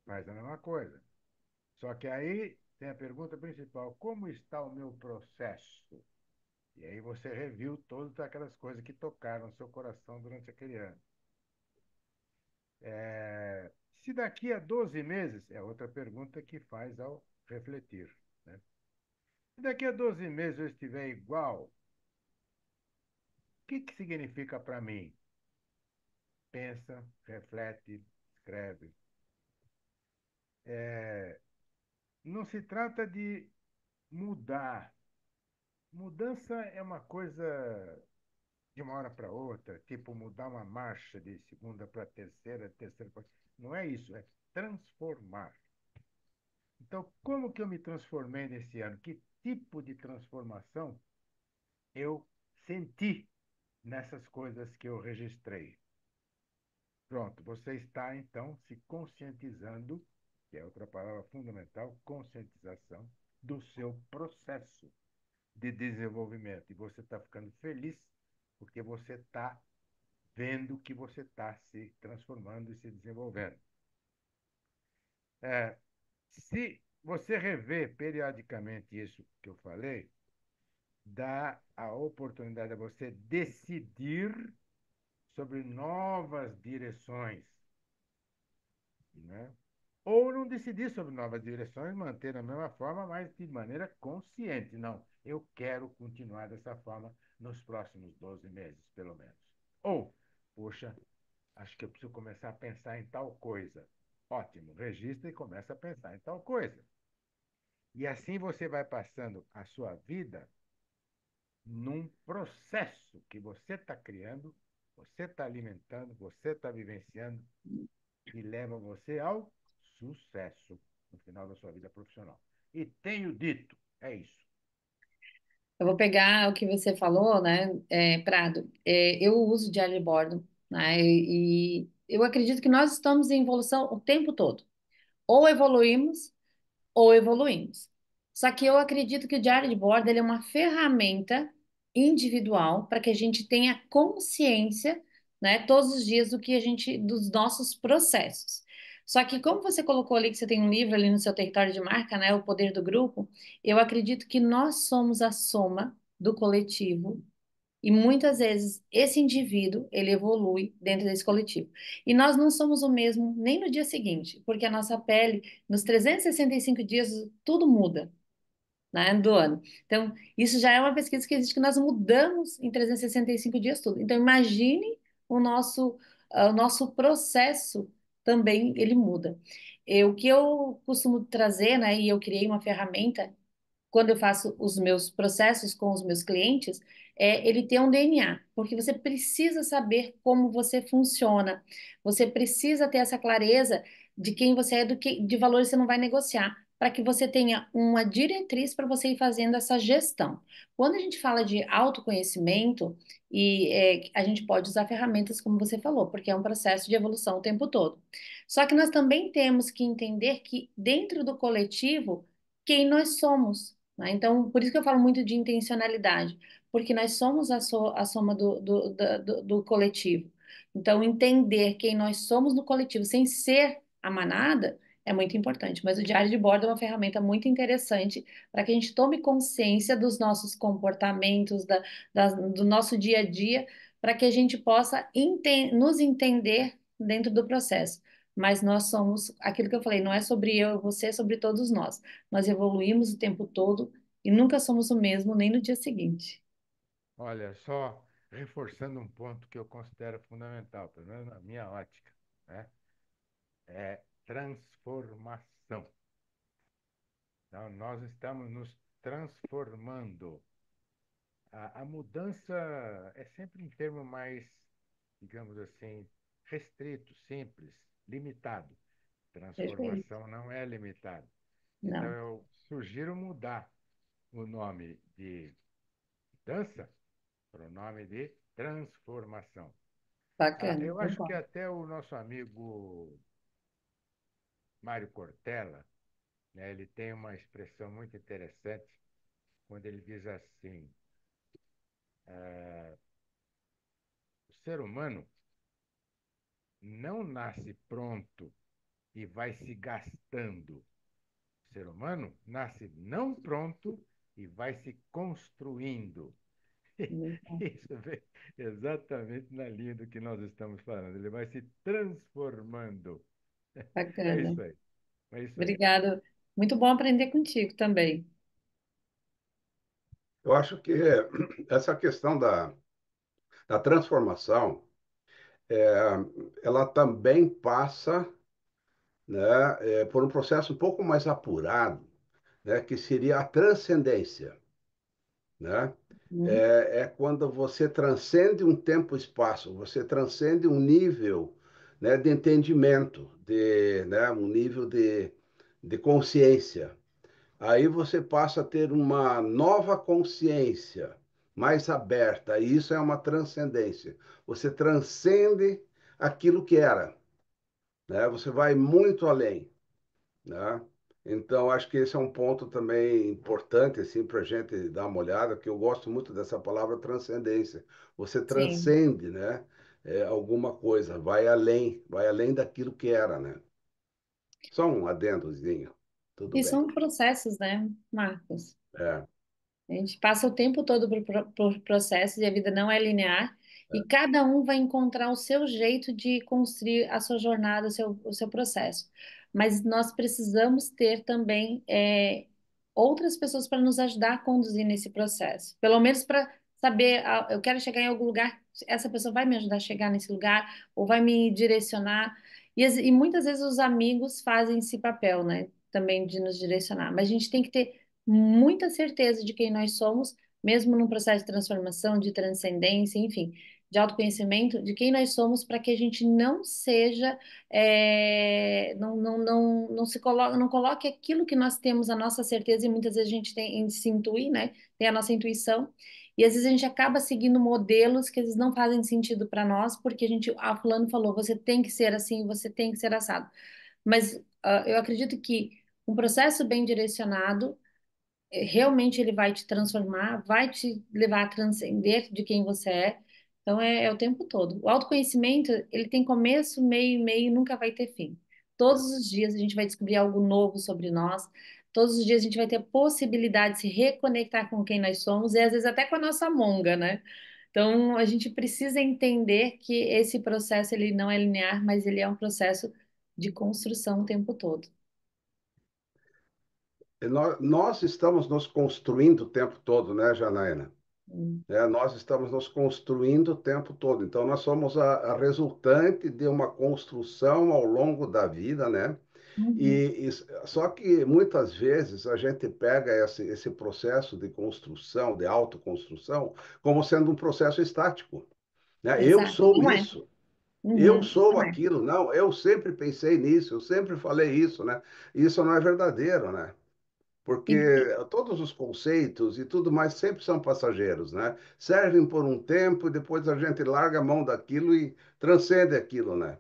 faz a mesma coisa. Só que aí tem a pergunta principal: como está o meu processo? E aí você reviu todas aquelas coisas que tocaram seu coração durante aquele ano. Se daqui a 12 meses, é outra pergunta que faz ao refletir, né? Se daqui a 12 meses eu estiver igual, o que significa para mim? Pensa, reflete, escreve. Não se trata de mudar. Mudança é uma coisa de uma hora para outra, tipo mudar uma marcha de segunda para terceira para... Não é isso, é transformar. Então, como que eu me transformei nesse ano? Que tipo de transformação eu senti nessas coisas que eu registrei? Pronto, você está então se conscientizando, que é outra palavra fundamental, conscientização do seu processo de desenvolvimento. E você está ficando feliz porque você está vendo que você está se transformando e se desenvolvendo. É, Se você rever periodicamente isso que eu falei, dá a oportunidade a você decidir sobre novas direções, né? Ou não decidir sobre novas direções, manter da mesma forma, mas de maneira consciente. Não, eu quero continuar dessa forma nos próximos 12 meses, pelo menos. Ou, poxa, acho que eu preciso começar a pensar em tal coisa. Ótimo, registra e começa a pensar em tal coisa. E assim você vai passando a sua vida num processo que você está criando Você está alimentando, você está vivenciando e leva você ao sucesso no final da sua vida profissional. E tenho dito, é isso. Eu vou pegar o que você falou, né, Prado. Eu uso diário de bordo, né, e eu acredito que nós estamos em evolução o tempo todo. Ou evoluímos. Só que eu acredito que o diário de bordo ele é uma ferramenta individual para que a gente tenha consciência, né, todos os dias dos nossos processos. Só que como você colocou ali que você tem um livro ali no seu território de marca, né, O Poder do Grupo, eu acredito que nós somos a soma do coletivo e muitas vezes esse indivíduo, ele evolui dentro desse coletivo. E nós não somos o mesmo nem no dia seguinte, porque a nossa pele, nos 365 dias, tudo muda, né, do ano. Então, isso já é uma pesquisa que existe que nós mudamos em 365 dias tudo. Então, imagine o nosso processo também, ele muda. O que eu costumo trazer, né, e eu criei uma ferramenta quando eu faço os meus processos com os meus clientes, ele ter um DNA, porque você precisa saber como você funciona, você precisa ter essa clareza de quem você é, de valores você não vai negociar, para que você tenha uma diretriz para você ir fazendo essa gestão. Quando a gente fala de autoconhecimento, a gente pode usar ferramentas como você falou, porque é um processo de evolução o tempo todo. Só que nós também temos que entender que dentro do coletivo, quem nós somos, né? Então, por isso que eu falo muito de intencionalidade, porque nós somos a soma do coletivo. Então, entender quem nós somos no coletivo, sem ser a manada, é muito importante. Mas o diário de bordo é uma ferramenta muito interessante para que a gente tome consciência dos nossos comportamentos, do nosso dia a dia, para que a gente possa nos entender dentro do processo. Mas nós somos aquilo que eu falei, não é sobre eu e você, é sobre todos nós. Nós evoluímos o tempo todo e nunca somos o mesmo, nem no dia seguinte. Olha, só reforçando um ponto que eu considero fundamental, pelo menos na minha ótica, né? É transformação. Então, nós estamos nos transformando. A mudança é sempre um termo mais, digamos assim, restrito, simples, limitado. Perfeito. Transformação não é limitado. Então, Não, eu sugiro mudar o nome de dança para o nome de transformação. bacana, Eu acho que concordo. até o nosso amigo Mário Cortella, né, ele tem uma expressão muito interessante quando ele diz assim: o ser humano não nasce pronto e vai se gastando. O ser humano nasce não pronto e vai se construindo. Muito Isso vem exatamente na linha do que nós estamos falando. Ele vai se transformando. É bacana. isso aí. É isso aí. Obrigada. Muito bom aprender contigo também. Eu acho que essa questão da transformação, é, ela também passa, né, por um processo um pouco mais apurado, né, que seria a transcendência, né? Hum, É quando você transcende um tempo e espaço, você transcende um nível, né, de entendimento, né, um nível de consciência. Aí você passa a ter uma nova consciência, mais aberta, e isso é uma transcendência. Você transcende aquilo que era, né? Você vai muito além, né? Então, acho que esse é um ponto também importante assim, para a gente dar uma olhada, que eu gosto muito dessa palavra transcendência. Você sim. transcende, né? Alguma coisa, vai além daquilo que era, né? Só um adendozinho, tudo E bem. são processos, né, Marcos? É, A gente passa o tempo todo por processos e a vida não é linear, e é, cada um vai encontrar o seu jeito de construir a sua jornada, o seu processo. Mas nós precisamos ter também outras pessoas para nos ajudar a conduzir nesse processo. Pelo menos para saber, eu quero chegar em algum lugar, essa pessoa vai me ajudar a chegar nesse lugar, ou vai me direcionar. E muitas vezes os amigos fazem esse papel, né? Também de nos direcionar. Mas a gente tem que ter muita certeza de quem nós somos, mesmo num processo de transformação, de transcendência, enfim. de autoconhecimento de quem nós somos para que a gente não seja, não se coloque, não coloque aquilo que nós temos a nossa certeza e muitas vezes a gente tem, se intui, né? Tem a nossa intuição. E às vezes a gente acaba seguindo modelos que às vezes não fazem sentido para nós, porque a gente, fulano falou, você tem que ser assim, você tem que ser assado. Mas eu acredito que um processo bem direcionado realmente ele vai te transformar, vai te levar a transcender de quem você é. Então é o tempo todo. O autoconhecimento, ele tem começo, meio e meio, e nunca vai ter fim. Todos os dias a gente vai descobrir algo novo sobre nós. Todos os dias a gente vai ter a possibilidade de se reconectar com quem nós somos e às vezes até com a nossa monga, né? Então a gente precisa entender que esse processo ele não é linear, mas ele é um processo de construção o tempo todo. E nós estamos nos construindo o tempo todo, né, Janaína? Hum. Nós estamos nos construindo o tempo todo. Então, nós somos a resultante de uma construção ao longo da vida, né? Uhum. Só que muitas vezes a gente pega esse processo de construção, de autoconstrução, como sendo um processo estático, né? Eu Exato, sou não é? isso, eu Uhum, sou não é. aquilo. Não, eu sempre pensei nisso, eu sempre falei isso, né? Isso não é verdadeiro, né? Porque E- todos os conceitos e tudo mais sempre são passageiros, né? Servem por um tempo e depois a gente larga a mão daquilo e transcende aquilo, né?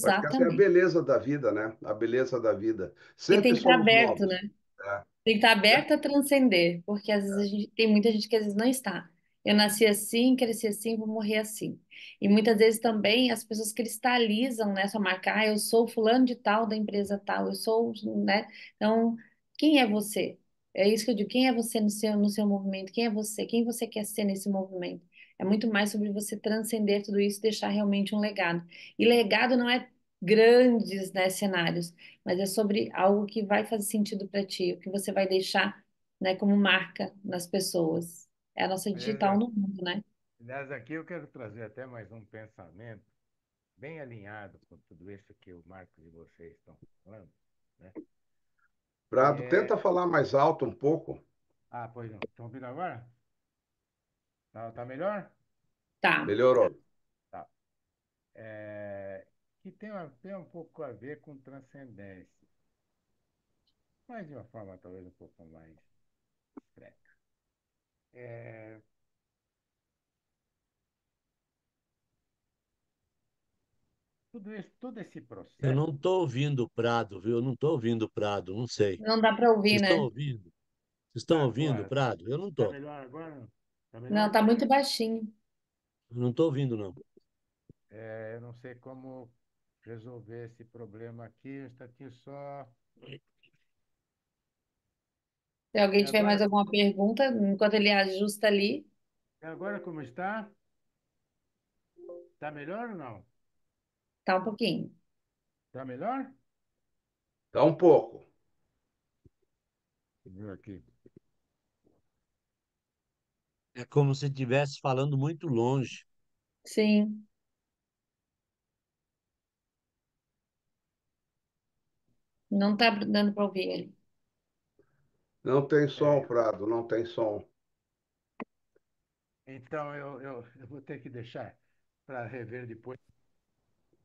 Eu acho que essa é a exatamente. beleza da vida, né? A beleza da vida. E Sempre tem que estar somos aberto, novos. né? Né? Tem que estar Sempre- aberto a transcender, porque às vezes tem muita gente que às vezes não está. Eu nasci assim, cresci assim, vou morrer assim. E muitas vezes também as pessoas cristalizam, né, só marcar, eu sou fulano de tal da empresa tal, eu sou, né? Então, quem é você? É isso que eu digo, quem é você no seu movimento? Quem é você? Quem você quer ser nesse movimento? É muito mais sobre você transcender tudo isso e deixar realmente um legado. E legado não é grandes, né, cenários, mas é sobre algo que vai fazer sentido para ti, o que você vai deixar, né, como marca nas pessoas. É a nossa digital Aliás, no mundo, né? aliás, aqui eu quero trazer até mais um pensamento bem alinhado com tudo isso que o Marcos e vocês estão falando, né? Que Prado, tenta é... falar mais alto um pouco. Ah, pois não. Estão ouvindo agora? Tá melhor? Tá. Melhorou. Tá. Que tem um pouco a ver com transcendência, mas de uma forma talvez um pouco mais discreta. É, tudo isso, todo esse Eu processo. não estou ouvindo o Prado, viu? Eu não estou ouvindo o Prado, não sei. Não dá para ouvir, Vocês estão né? ouvindo? Vocês estão ouvindo o Agora, Prado? Eu não tá estou. melhor agora? Tá Não, melhor? tá muito baixinho. Eu não estou ouvindo, não. Eu não sei como resolver esse problema aqui. Está aqui só. Se alguém E tiver mais agora, alguma pergunta, enquanto ele ajusta ali, e agora como está? Tá melhor ou não? tá um pouquinho. Tá melhor? Tá um pouco. Viu aqui. É como se estivesse falando muito longe. Sim, não tá dando para ouvir ele. Não tem som, É, Prado, não tem som. então eu vou ter que deixar para rever depois.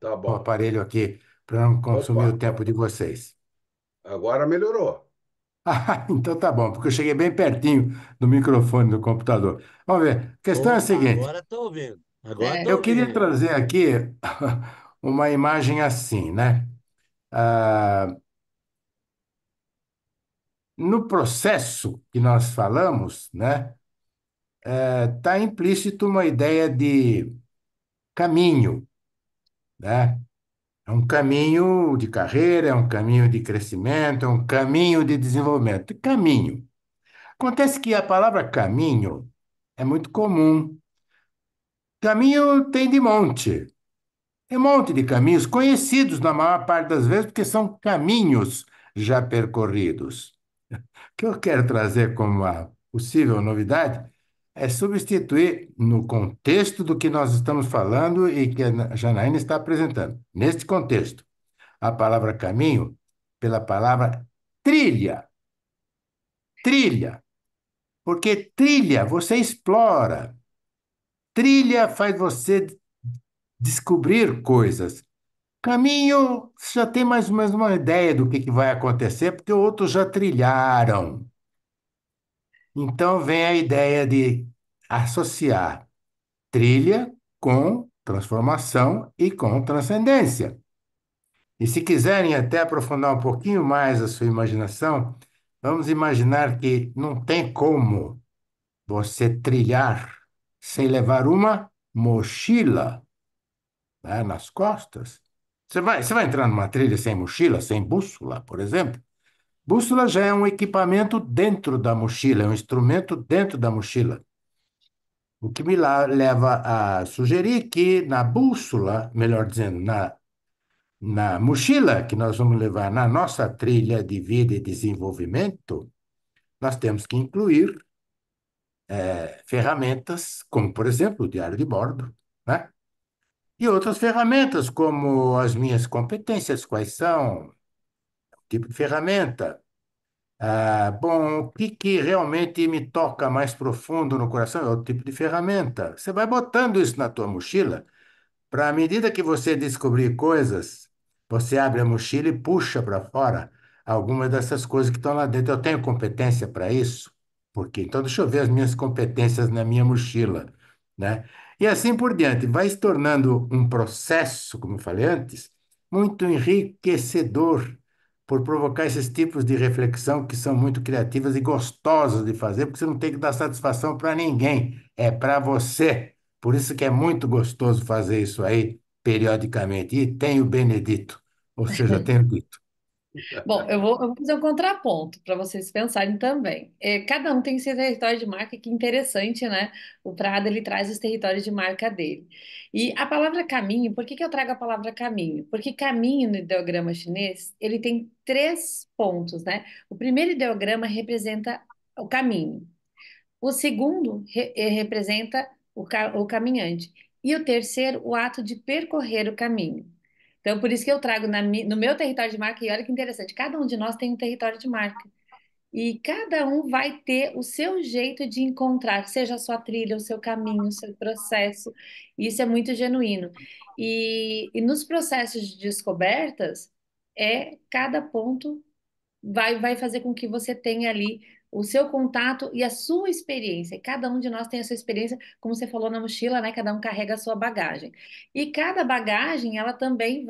Tá O bom. aparelho aqui para não consumir Opa, o tempo de vocês. agora melhorou. Ah, então tá bom, porque eu cheguei bem pertinho do microfone do computador. Vamos ver. A questão é a Opa, seguinte: agora estou ouvindo. Agora É, estou eu queria ouvindo. trazer aqui uma imagem assim, né? Ah, no processo que nós falamos, né, está implícito uma ideia de caminho, né? É um caminho de carreira, é um caminho de crescimento, é um caminho de desenvolvimento. Caminho. Acontece que a palavra caminho é muito comum. Caminho tem de monte. Tem um monte de caminhos conhecidos na maior parte das vezes, porque são caminhos já percorridos. O que eu quero trazer como uma possível novidade é substituir, no contexto do que nós estamos falando e que a Janaína está apresentando, neste contexto, a palavra caminho pela palavra trilha. Trilha. Porque trilha você explora. Trilha faz você descobrir coisas. Caminho, você já tem mais ou menos uma ideia do que vai acontecer, porque outros já trilharam. Então vem a ideia de associar trilha com transformação e com transcendência. E se quiserem até aprofundar um pouquinho mais a sua imaginação, vamos imaginar que não tem como você trilhar sem levar uma mochila, né, nas costas. Você vai entrar numa trilha sem mochila, sem bússola, por exemplo? Bússola já é um equipamento dentro da mochila, é um instrumento dentro da mochila. O que me leva a sugerir que na bússola, melhor dizendo, na mochila que nós vamos levar na nossa trilha de vida e desenvolvimento, nós temos que incluir ferramentas, como, por exemplo, o diário de bordo, né? E outras ferramentas, como as minhas competências, quais são, tipo de ferramenta. Bom, o que realmente me toca mais profundo no coração é o tipo de ferramenta. Você vai botando isso na tua mochila. Para à medida que você descobrir coisas, você abre a mochila e puxa para fora algumas dessas coisas que estão lá dentro. Eu tenho competência para isso? Porque então deixa eu ver as minhas competências na minha mochila, né? E assim por diante, vai se tornando um processo, como eu falei antes, muito enriquecedor por provocar esses tipos de reflexão que são muito criativas e gostosas de fazer, porque você não tem que dar satisfação para ninguém, é para você. Por isso que é muito gostoso fazer isso aí periodicamente. E tenho Benedito, ou seja, tenho dito. Bom, eu vou fazer um contraponto para vocês pensarem também. Cada um tem seu território de marca, que interessante, né? O Prado, ele traz os territórios de marca dele. E a palavra caminho, por que que eu trago a palavra caminho? Porque caminho no ideograma chinês, ele tem três pontos, né? O primeiro ideograma representa o caminho. O segundo representa o caminhante. E o terceiro, o ato de percorrer o caminho. Então, por isso que eu trago no meu território de marca, e olha que interessante, cada um de nós tem um território de marca. E cada um vai ter o seu jeito de encontrar, seja a sua trilha, o seu caminho, o seu processo. E isso é muito genuíno. E nos processos de descobertas, cada ponto vai fazer com que você tenha ali o seu contato e a sua experiência. Cada um de nós tem a sua experiência, como você falou na mochila, né? Cada um carrega a sua bagagem. E cada bagagem, ela também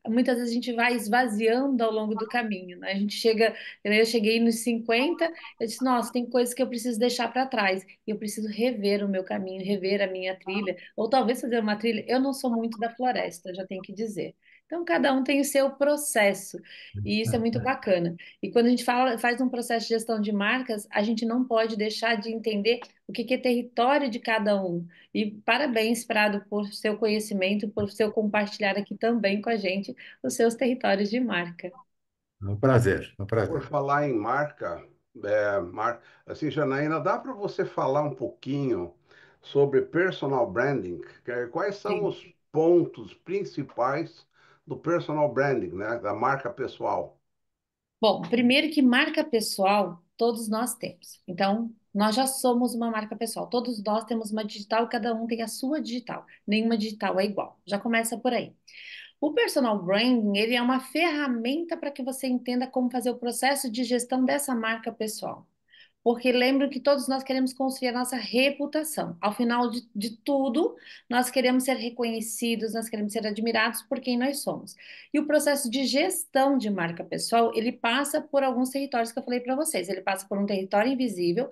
muitas vezes a gente vai esvaziando ao longo do caminho, né? A gente chega, eu cheguei nos 50, eu disse, nossa, tem coisas que eu preciso deixar para trás. E eu preciso rever o meu caminho, rever a minha trilha, ou talvez fazer uma trilha. Eu não sou muito da floresta, já tenho que dizer. Então, cada um tem o seu processo, e isso é muito bacana. E quando a gente faz um processo de gestão de marcas, a gente não pode deixar de entender o que que é território de cada um. E parabéns, Prado, por seu conhecimento, por seu compartilhar aqui também com a gente os seus territórios de marca. É um prazer, é um Por prazer. falar em marca, assim, Janaína, dá para você falar um pouquinho sobre personal branding? Quais são Sim. os pontos principais do personal branding, né, da marca pessoal? Bom, primeiro que marca pessoal, todos nós temos. Então, nós já somos uma marca pessoal. Todos nós temos uma digital, cada um tem a sua digital. Nenhuma digital é igual. Já começa por aí. O personal branding, ele é uma ferramenta para que você entenda como fazer o processo de gestão dessa marca pessoal. Porque lembro que todos nós queremos construir a nossa reputação. Ao final de tudo, nós queremos ser reconhecidos, nós queremos ser admirados por quem nós somos. E o processo de gestão de marca pessoal, ele passa por alguns territórios que eu falei para vocês. Ele passa por um território invisível,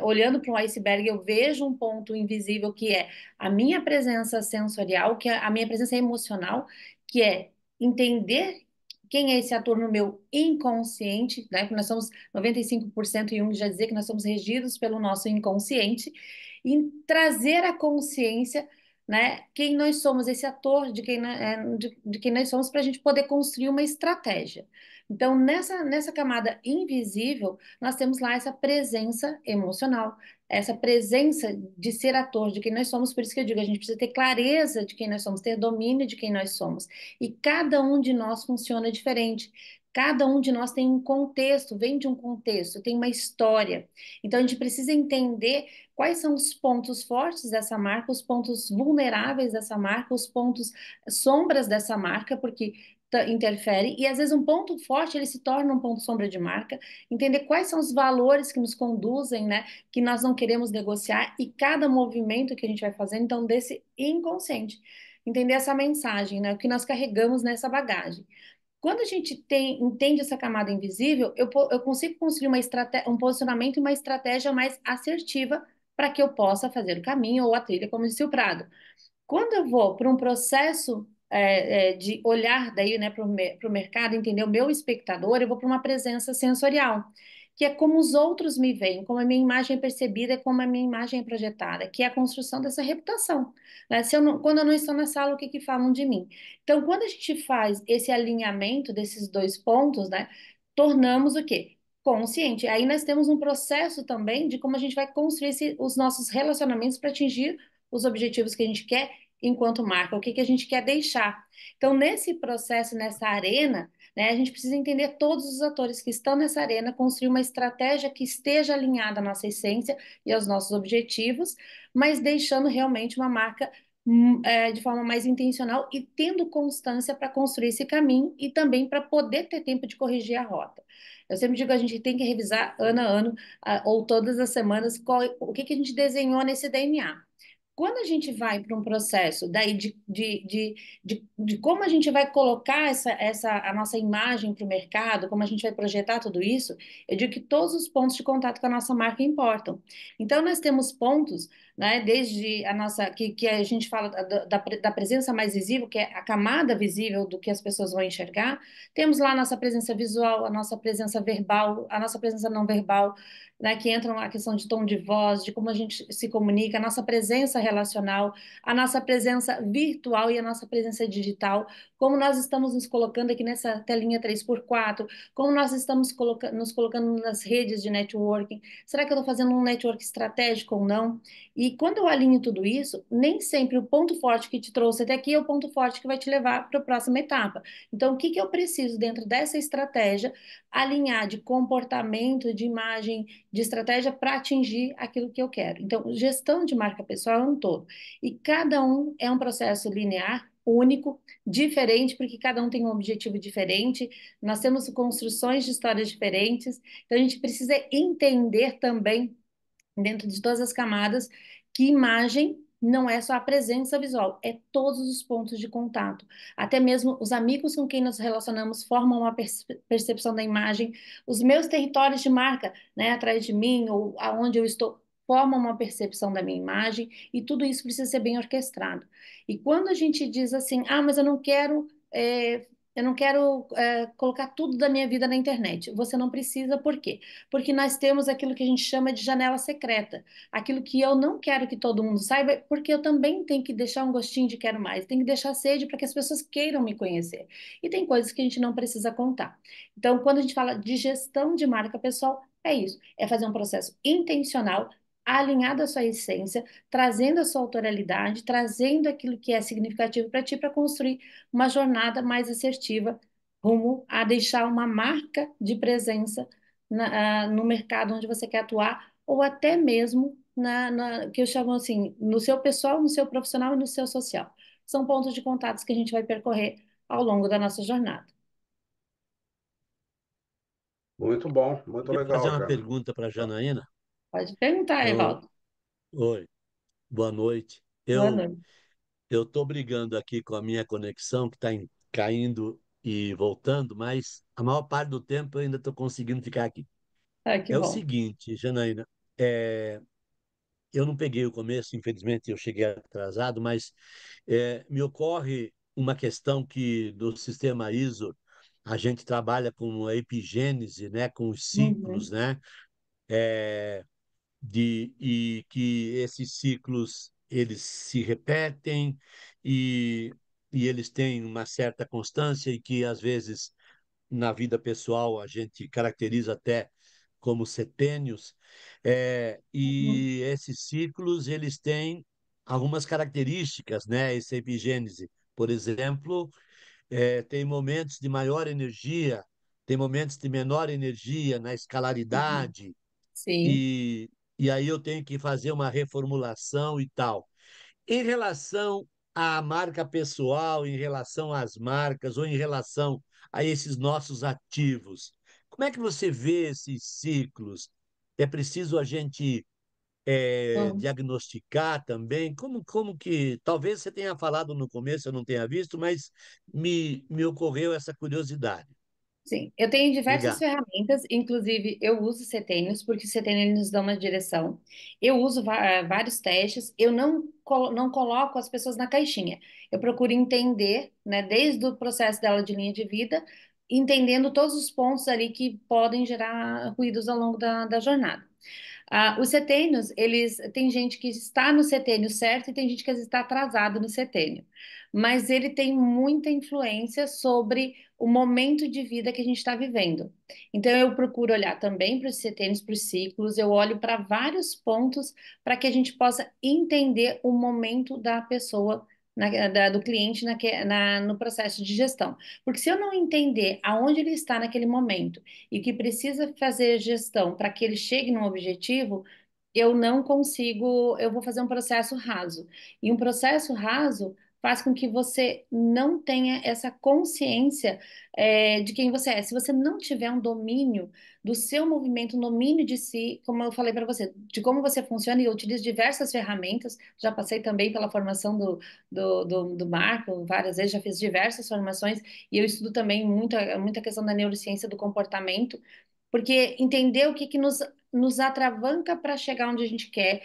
olhando para um iceberg, eu vejo um ponto invisível que é a minha presença sensorial, que é a minha presença emocional, que é entender quem é esse ator no meu inconsciente, né? Porque nós somos 95% Jung já dizia que nós somos regidos pelo nosso inconsciente, e trazer a consciência, né? Quem nós somos, esse ator de quem nós somos, para a gente poder construir uma estratégia. Então, nessa camada invisível, nós temos lá essa presença emocional, essa presença de ser ator de quem nós somos. Por isso que eu digo, a gente precisa ter clareza de quem nós somos, ter domínio de quem nós somos. E cada um de nós funciona diferente. Cada um de nós tem um contexto, vem de um contexto, tem uma história. Então a gente precisa entender quais são os pontos fortes dessa marca, os pontos vulneráveis dessa marca, os pontos sombras dessa marca, porque interfere, e às vezes um ponto forte ele se torna um ponto sombra de marca, entender quais são os valores que nos conduzem, né, que nós não queremos negociar, e cada movimento que a gente vai fazendo, então, desse inconsciente, entender essa mensagem, né, o que nós carregamos nessa bagagem. Quando a gente entende essa camada invisível, eu consigo construir um posicionamento e uma estratégia mais assertiva para que eu possa fazer o caminho ou a trilha, como disse o Prado. Quando eu vou para um processo de olhar daí, né, para o mercado, entender o meu espectador, eu vou para uma presença sensorial, que é como os outros me veem, como a minha imagem é percebida, como a minha imagem é projetada, que é a construção dessa reputação, né? Se eu não, quando eu não estou na sala, o que que falam de mim? Então, quando a gente faz esse alinhamento desses dois pontos, né, tornamos o quê? Consciente. Aí nós temos um processo também de como a gente vai construir os nossos relacionamentos para atingir os objetivos que a gente quer enquanto marca, o que que a gente quer deixar. Então, nesse processo, nessa arena, né, a gente precisa entender todos os atores que estão nessa arena, construir uma estratégia que esteja alinhada à nossa essência e aos nossos objetivos, mas deixando realmente uma marca de forma mais intencional e tendo constância para construir esse caminho e também para poder ter tempo de corrigir a rota. Eu sempre digo que a gente tem que revisar ano a ano, ou todas as semanas, o que que a gente desenhou nesse DNA. Quando a gente vai para um processo daí de como a gente vai colocar a nossa imagem para o mercado, como a gente vai projetar tudo isso, eu digo que todos os pontos de contato com a nossa marca importam. Então, nós temos pontos, né, desde a nossa, que a gente fala da presença mais visível, que é a camada visível do que as pessoas vão enxergar, temos lá a nossa presença visual, a nossa presença verbal, a nossa presença não verbal, né, que entra a questão de tom de voz, de como a gente se comunica, a nossa presença relacional, a nossa presença virtual e a nossa presença digital, como nós estamos nos colocando aqui nessa telinha 3x4, como nós estamos nos colocando nas redes de networking, será que eu estou fazendo um network estratégico ou não? E quando eu alinho tudo isso, nem sempre o ponto forte que te trouxe até aqui é o ponto forte que vai te levar para a próxima etapa. Então, o que que eu preciso dentro dessa estratégia alinhar de comportamento, de imagem, de estratégia para atingir aquilo que eu quero. Então, gestão de marca pessoal é um todo. E cada um é um processo linear, único, diferente, porque cada um tem um objetivo diferente. Nós temos construções de histórias diferentes. Então, a gente precisa entender também dentro de todas as camadas, que imagem não é só a presença visual, é todos os pontos de contato. Até mesmo os amigos com quem nos relacionamos formam uma percepção da imagem, os meus territórios de marca, né, atrás de mim ou aonde eu estou, formam uma percepção da minha imagem, e tudo isso precisa ser bem orquestrado. E quando a gente diz assim, ah, mas eu não quero colocar tudo da minha vida na internet. Você não precisa, por quê? Porque nós temos aquilo que a gente chama de janela secreta, aquilo que eu não quero que todo mundo saiba, porque eu também tenho que deixar um gostinho de quero mais, tenho que deixar sede para que as pessoas queiram me conhecer. E tem coisas que a gente não precisa contar. Então, quando a gente fala de gestão de marca pessoal, é isso, é fazer um processo intencional, alinhado à sua essência, trazendo a sua autoralidade, trazendo aquilo que é significativo para ti, para construir uma jornada mais assertiva rumo a deixar uma marca de presença no mercado onde você quer atuar, ou até mesmo que eu chamo assim, no seu pessoal, no seu profissional e no seu social. São pontos de contatos que a gente vai percorrer ao longo da nossa jornada. Muito bom, muito Queria fazer legal, uma Jana. pergunta para a Janaína. Pode perguntar, Eu, Evaldo. oi, boa noite. Boa Eu noite. eu estou brigando aqui com a minha conexão, que está caindo e voltando, mas a maior parte do tempo eu ainda estou conseguindo ficar aqui. Ah, que É o bom. seguinte, Janaína, é, eu não peguei o começo, infelizmente eu cheguei atrasado, mas me ocorre uma questão que do sistema ISO a gente trabalha com a epigênese, né, com os ciclos, Uhum, né, e que esses ciclos eles se repetem e, e eles têm uma certa constância e que às vezes na vida pessoal a gente caracteriza até como setênios, uhum, e esses ciclos eles têm algumas características, né? Essa epigênese, por exemplo, tem momentos de maior energia tem momentos de menor energia na Uhum. escalaridade, Sim. e, e aí eu tenho que fazer uma reformulação e tal. Em relação à marca pessoal, em relação às marcas, ou em relação a esses nossos ativos, como é que você vê esses ciclos? É preciso a gente Bom, diagnosticar também? Como que. Talvez você tenha falado no começo, eu não tenha visto, mas me ocorreu essa curiosidade. sim, eu tenho diversas Obrigado. ferramentas, inclusive eu uso setênios, porque o setênio nos dá uma direção. Eu uso vários testes, eu não coloco as pessoas na caixinha. Eu procuro entender, né, desde o processo dela de linha de vida, entendendo todos os pontos ali que podem gerar ruídos ao longo da jornada. Os setênios, eles tem gente que está no setênio certo e tem gente que às vezes está atrasado no setênio, mas ele tem muita influência sobre o momento de vida que a gente está vivendo. Então eu procuro olhar também para os setênios, para os ciclos, eu olho para vários pontos para que a gente possa entender o momento da pessoa. Do cliente no processo de gestão. Porque se eu não entender aonde ele está naquele momento e que precisa fazer gestão para que ele chegue num objetivo, eu não consigo, eu vou fazer um processo raso. E um processo raso faz com que você não tenha essa consciência, de quem você é. Se você não tiver um domínio do seu movimento, um domínio de si, como eu falei para você, de como você funciona, e eu utilizo diversas ferramentas, já passei também pela formação do Marco, várias vezes, já fiz diversas formações, e eu estudo também muita questão da neurociência do comportamento, porque entender o que, que nos atravanca para chegar onde a gente quer,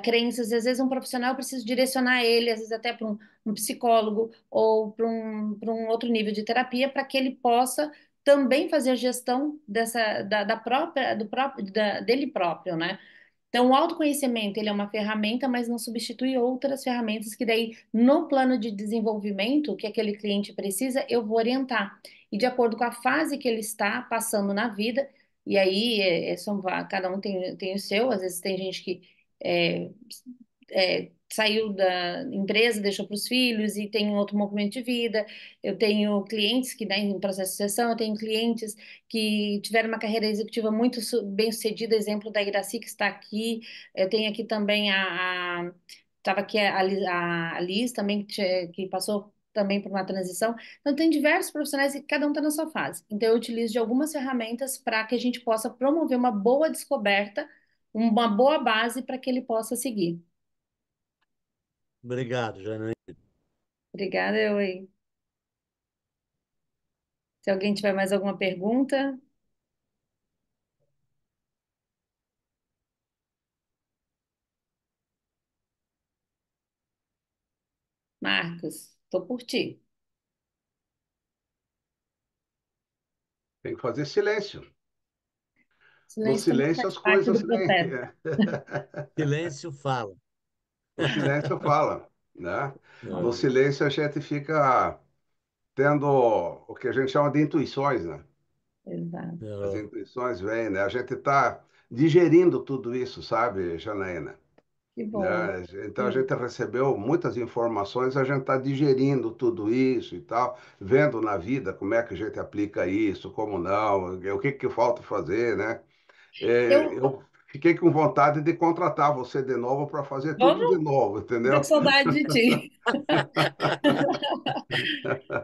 crenças, às vezes um profissional precisa direcionar ele, às vezes até para um psicólogo ou para um outro nível de terapia, para que ele possa também fazer gestão da própria, dele próprio, né? Então, o autoconhecimento, ele é uma ferramenta, mas não substitui outras ferramentas que daí, no plano de desenvolvimento que aquele cliente precisa, eu vou orientar. E de acordo com a fase que ele está passando na vida, e aí cada um tem o seu, às vezes tem gente que é, saiu da empresa, deixou para os filhos e tem um outro movimento de vida. Eu tenho clientes que, né, em processo de sucessão, eu tenho clientes que tiveram uma carreira executiva muito bem sucedida, exemplo da Iraci, que está aqui. Eu tenho aqui também estava aqui a Liz também, que passou também por uma transição. Então, tem diversos profissionais e cada um está na sua fase. Então, eu utilizo de algumas ferramentas para que a gente possa promover uma boa descoberta, uma boa base para que ele possa seguir. Obrigado, Janaína. Obrigada, eu. Se alguém tiver mais alguma pergunta, Marcos, estou por ti. Tem que fazer silêncio. No Silêncio também silêncio faz as parte coisas do vêm. processo. Silêncio fala. O silêncio fala, né? No É, silêncio a gente fica tendo o que a gente chama de intuições, né? Exato. As é, intuições vêm, né? A gente está digerindo tudo isso, sabe, Janaína? Que bom. Né? Então a gente recebeu muitas informações, a gente está digerindo tudo isso e tal, vendo na vida como é que a gente aplica isso, como não, o que que falta fazer, né? Eu, Eu fiquei com vontade de contratar você de novo para fazer tudo de vamos, novo, tô com entendeu? saudade de ti.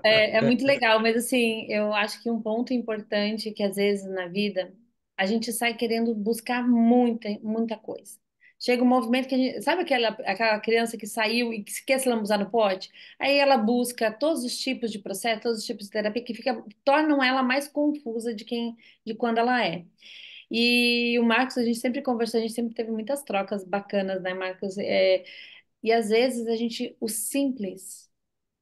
É muito legal, mas assim, eu acho que um ponto importante que às vezes na vida a gente sai querendo buscar muita coisa. Chega um movimento que a gente, sabe aquela criança que saiu e que se quer se lambuzar no pote? Aí ela busca todos os tipos de processo, todos os tipos de terapia que tornam ela mais confusa de quando ela é. E o Marcos, a gente sempre conversou, a gente sempre teve muitas trocas bacanas, né, Marcos? E às vezes o simples.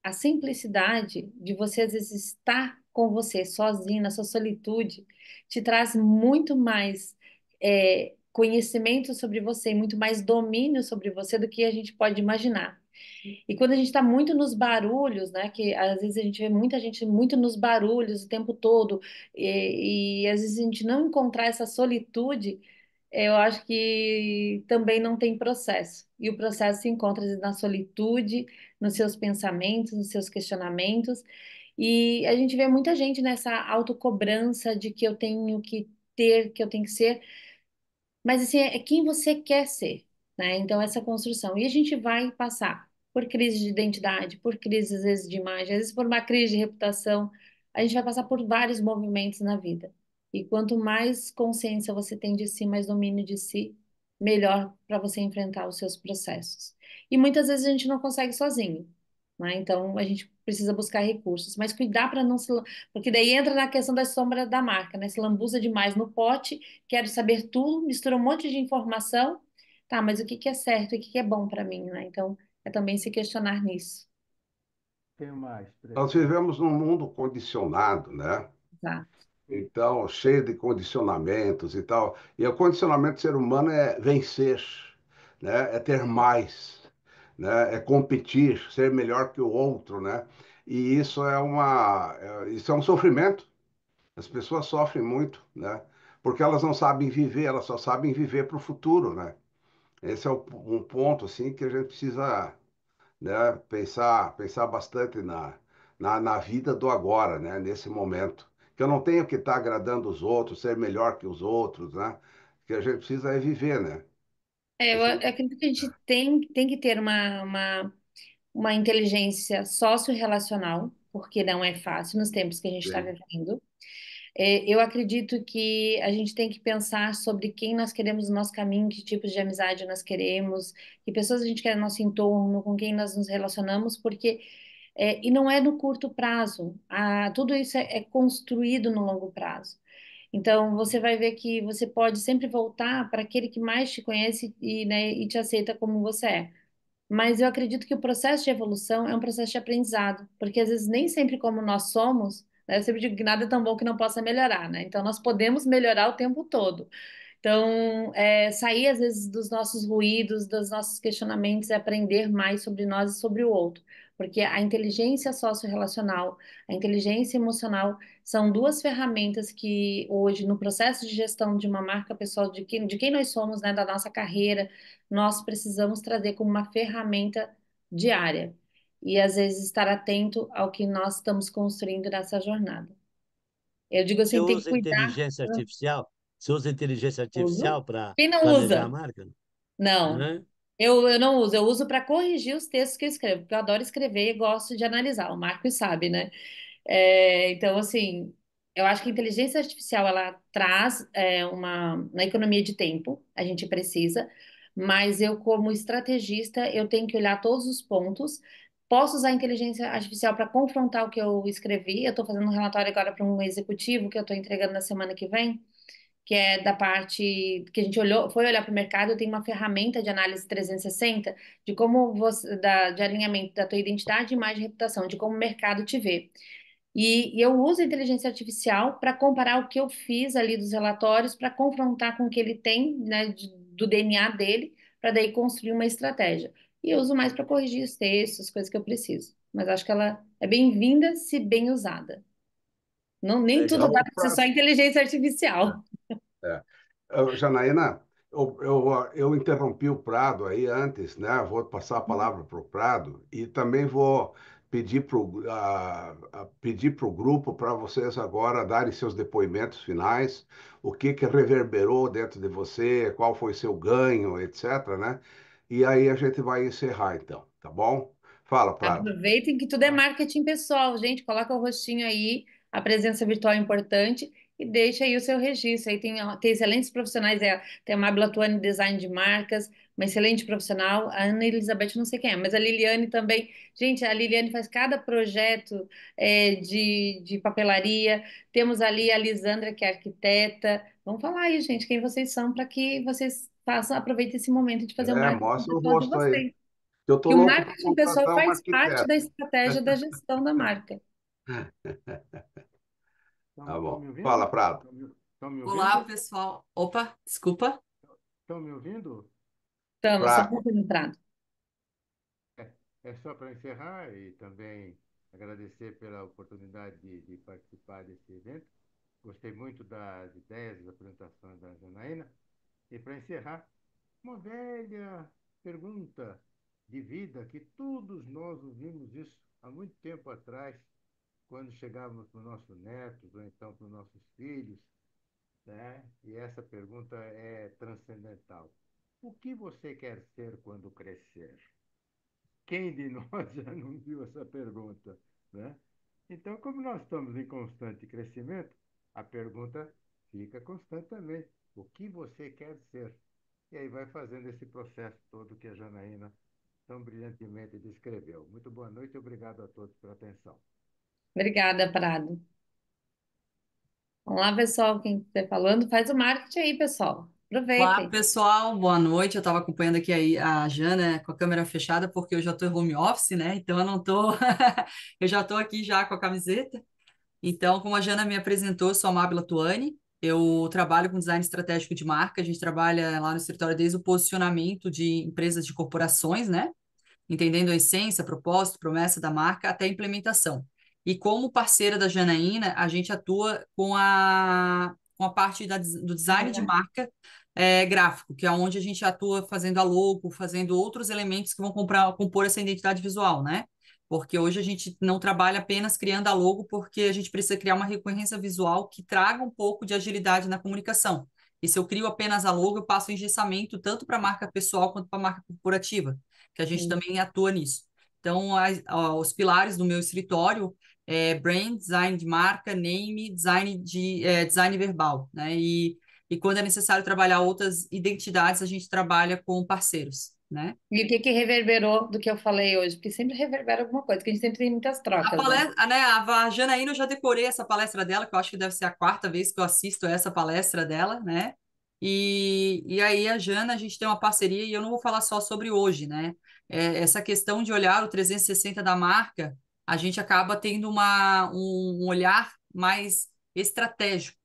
A simplicidade de você, às vezes, estar com você sozinho, na sua solitude, te traz muito mais conhecimento sobre você, muito mais domínio sobre você do que a gente pode imaginar. E quando a gente está muito nos barulhos, né, que às vezes a gente vê muita gente muito nos barulhos o tempo todo, e às vezes a gente não encontrar essa solitude, eu acho que também não tem processo. E o processo se encontra às vezes, na solitude, nos seus pensamentos, nos seus questionamentos. E a gente vê muita gente nessa autocobrança de que eu tenho que ter, que eu tenho que ser. Mas assim, é quem você quer ser, né? Então, essa construção. E a gente vai passar por crise de identidade, por crise, às vezes, de imagem, às vezes por uma crise de reputação. A gente vai passar por vários movimentos na vida. E quanto mais consciência você tem de si, mais domínio de si, melhor para você enfrentar os seus processos. E muitas vezes a gente não consegue sozinho, né? Então, a gente precisa buscar recursos, mas cuidar para não se... Porque daí entra na questão da sombra da marca, né? Se lambuza demais no pote, quero saber tudo, mistura um monte de informação. Tá, mas o que que é certo e o que que é bom para mim, né? Então, é também se questionar nisso. Tem uma Nós expressão, vivemos num mundo condicionado, né? Tá? Então, cheio de condicionamentos e tal. E o condicionamento do ser humano é vencer, né? É ter mais, né? É competir, ser melhor que o outro, né? E isso é um sofrimento. As pessoas sofrem muito, né? Porque elas não sabem viver, elas só sabem viver para o futuro, né? Esse é um ponto assim que a gente precisa, né, pensar bastante na vida do agora, né, nesse momento. Que eu não tenho que estar agradando os outros, ser melhor que os outros, né? Que a gente precisa é viver, né? Eu Esse é acredito que a gente tem que ter uma inteligência sociorrelacional, porque não é fácil nos tempos que a gente está bem, vivendo. Eu acredito que a gente tem que pensar sobre quem nós queremos no nosso caminho, que tipos de amizade nós queremos, que pessoas a gente quer no nosso entorno, com quem nós nos relacionamos, porque e não é no curto prazo. Tudo isso é construído no longo prazo. Então, você vai ver que você pode sempre voltar para aquele que mais te conhece e, né, e te aceita como você é. Mas eu acredito que o processo de evolução é um processo de aprendizado, porque às vezes nem sempre como nós somos, né, eu sempre digo que nada é tão bom que não possa melhorar, né? Então, nós podemos melhorar o tempo todo. Então, sair às vezes dos nossos ruídos, dos nossos questionamentos e aprender mais sobre nós e sobre o outro. Porque a inteligência sociorrelacional, a inteligência emocional são duas ferramentas que hoje, no processo de gestão de uma marca pessoal, de quem nós somos, né, da nossa carreira, nós precisamos trazer como uma ferramenta diária. E às vezes estar atento ao que nós estamos construindo nessa jornada. Eu digo Você assim, tem que usa cuidar. inteligência artificial? Você usa inteligência Uso. artificial para Quem não planejar a usa? marca? Não. Né? Eu não uso, eu uso para corrigir os textos que eu escrevo, porque eu adoro escrever e gosto de analisar. O Marcos sabe, né? Então, assim, eu acho que a inteligência artificial ela traz uma economia de tempo, a gente precisa, mas eu, como estrategista, eu tenho que olhar todos os pontos. Posso usar a inteligência artificial para confrontar o que eu escrevi. Eu estou fazendo um relatório agora para um executivo que eu estou entregando na semana que vem, que é da parte que a gente foi olhar para o mercado, eu tenho uma ferramenta de análise 360 de como de alinhamento da tua identidade, imagem e reputação, de como o mercado te vê. E eu uso a inteligência artificial para comparar o que eu fiz ali dos relatórios, para confrontar com o que ele tem, né, do DNA dele, para daí construir uma estratégia. E eu uso mais para corrigir os textos, as coisas que eu preciso. Mas acho que ela é bem-vinda se bem usada. Não, nem tudo Legal. dá para ser só inteligência artificial. é. Janaína, eu interrompi o Prado aí antes, né? Vou passar a palavra para o Prado e também vou pedir para o grupo para vocês agora darem seus depoimentos finais, o que que reverberou dentro de você, qual foi seu ganho, etc., né? E aí a gente vai encerrar então, tá bom? Fala, Prado. Aproveitem que tudo é ah, marketing pessoal, gente. Coloca o rostinho aí, a presença virtual é importante e deixa aí o seu registro. Aí tem excelentes profissionais, tem a Mabel atuando em design de marcas, uma excelente profissional. A Ana Elizabeth, não sei quem é, mas a Liliane também. Gente, a Liliane faz cada projeto de papelaria. Temos ali a Lisandra, que é arquiteta. Vamos falar aí, gente, quem vocês são para que vocês aproveitem esse momento de fazer o marketing Mostra o pessoal de rosto aí. vocês. Eu tô Que o louco para marketing pessoal contratar uma faz parte da arquiteta. estratégia da gestão da marca. Tá estão bom. me ouvindo? Fala, Prado. Estão me Olá, ouvindo? pessoal. Opa, desculpa. Estão me ouvindo? Estamos Prado. concentrados. É, é só para encerrar e também agradecer pela oportunidade de participar desse evento. Gostei muito das ideias, das apresentações da Janaína. E para encerrar, uma velha pergunta de vida que todos nós ouvimos isso há muito tempo atrás. quando chegarmos para os nossos netos ou então para os nossos filhos, né? E essa pergunta é transcendental. O que você quer ser quando crescer? Quem de nós já não viu essa pergunta, né? Então, como nós estamos em constante crescimento, a pergunta fica constantemente: o que você quer ser? E aí vai fazendo esse processo todo que a Janaína tão brilhantemente descreveu. Muito boa noite e obrigado a todos pela atenção. Obrigada, Prado. Vamos lá, pessoal, quem estiver falando, faz o marketing aí, pessoal. Olá, Aproveitem. pessoal, boa noite. Eu estava acompanhando aqui a Jana com a câmera fechada, porque eu já estou em home office, né? Então eu não estou. Eu já estou aqui já com a camiseta. Então, como a Jana me apresentou, eu sou a Mábila Tuani. Eu trabalho com design estratégico de marca. A gente trabalha lá no escritório desde o posicionamento de empresas de corporações, né? Entendendo a essência, propósito, promessa da marca até a implementação. E como parceira da Janaína, a gente atua com a parte do design de marca gráfico, que é onde a gente atua fazendo a logo, fazendo outros elementos que vão compor essa identidade visual, né? Porque hoje a gente não trabalha apenas criando a logo, porque a gente precisa criar uma recorrência visual que traga um pouco de agilidade na comunicação. E se eu crio apenas a logo, eu passo engessamento tanto para a marca pessoal quanto para a marca corporativa, que a gente Sim. também atua nisso. Então, os pilares do meu escritório é brand, design de marca, name, design verbal, né? E quando é necessário trabalhar outras identidades, a gente trabalha com parceiros, né? E o que que reverberou do que eu falei hoje? Porque sempre reverbera alguma coisa, que a gente sempre tem muitas A trocas, né? palestra, né, a Janaína, eu já decorei essa palestra dela, que eu acho que deve ser a quarta vez que eu assisto essa palestra dela, né? E aí a Jana, a gente tem uma parceria, e eu não vou falar só sobre hoje, né? Essa questão de olhar o 360 da marca, a gente acaba tendo um olhar mais estratégico.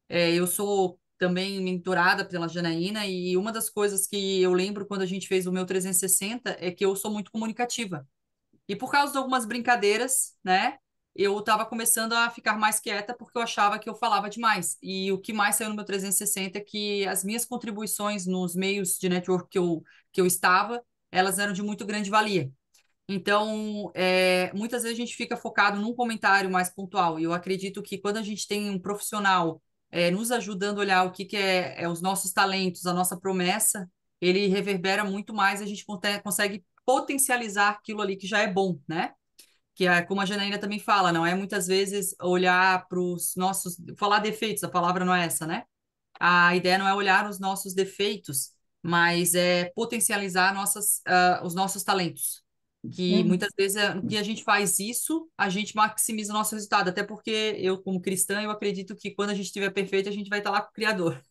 Eu sou também mentorada pela Janaína, e uma das coisas que eu lembro quando a gente fez o meu 360 é que eu sou muito comunicativa. E por causa de algumas brincadeiras, né, eu estava começando a ficar mais quieta porque eu achava que eu falava demais. E o que mais saiu no meu 360 é que as minhas contribuições nos meios de network que eu estava, elas eram de muito grande valia. Então, muitas vezes a gente fica focado num comentário mais pontual. E eu acredito que quando a gente tem um profissional nos ajudando a olhar o que, que é os nossos talentos, a nossa promessa, ele reverbera muito mais, a gente consegue potencializar aquilo ali que já é bom, né? Que é como a Janaína também fala, não é muitas vezes olhar para os nossos, falar defeitos, a palavra não é essa, né? A ideia não é olhar os nossos defeitos, mas é potencializar os nossos talentos. Que Uhum. muitas vezes, no que a gente faz isso, a gente maximiza o nosso resultado. Até porque eu, como cristã, eu acredito que quando a gente estiver perfeito, a gente vai estar lá com o Criador,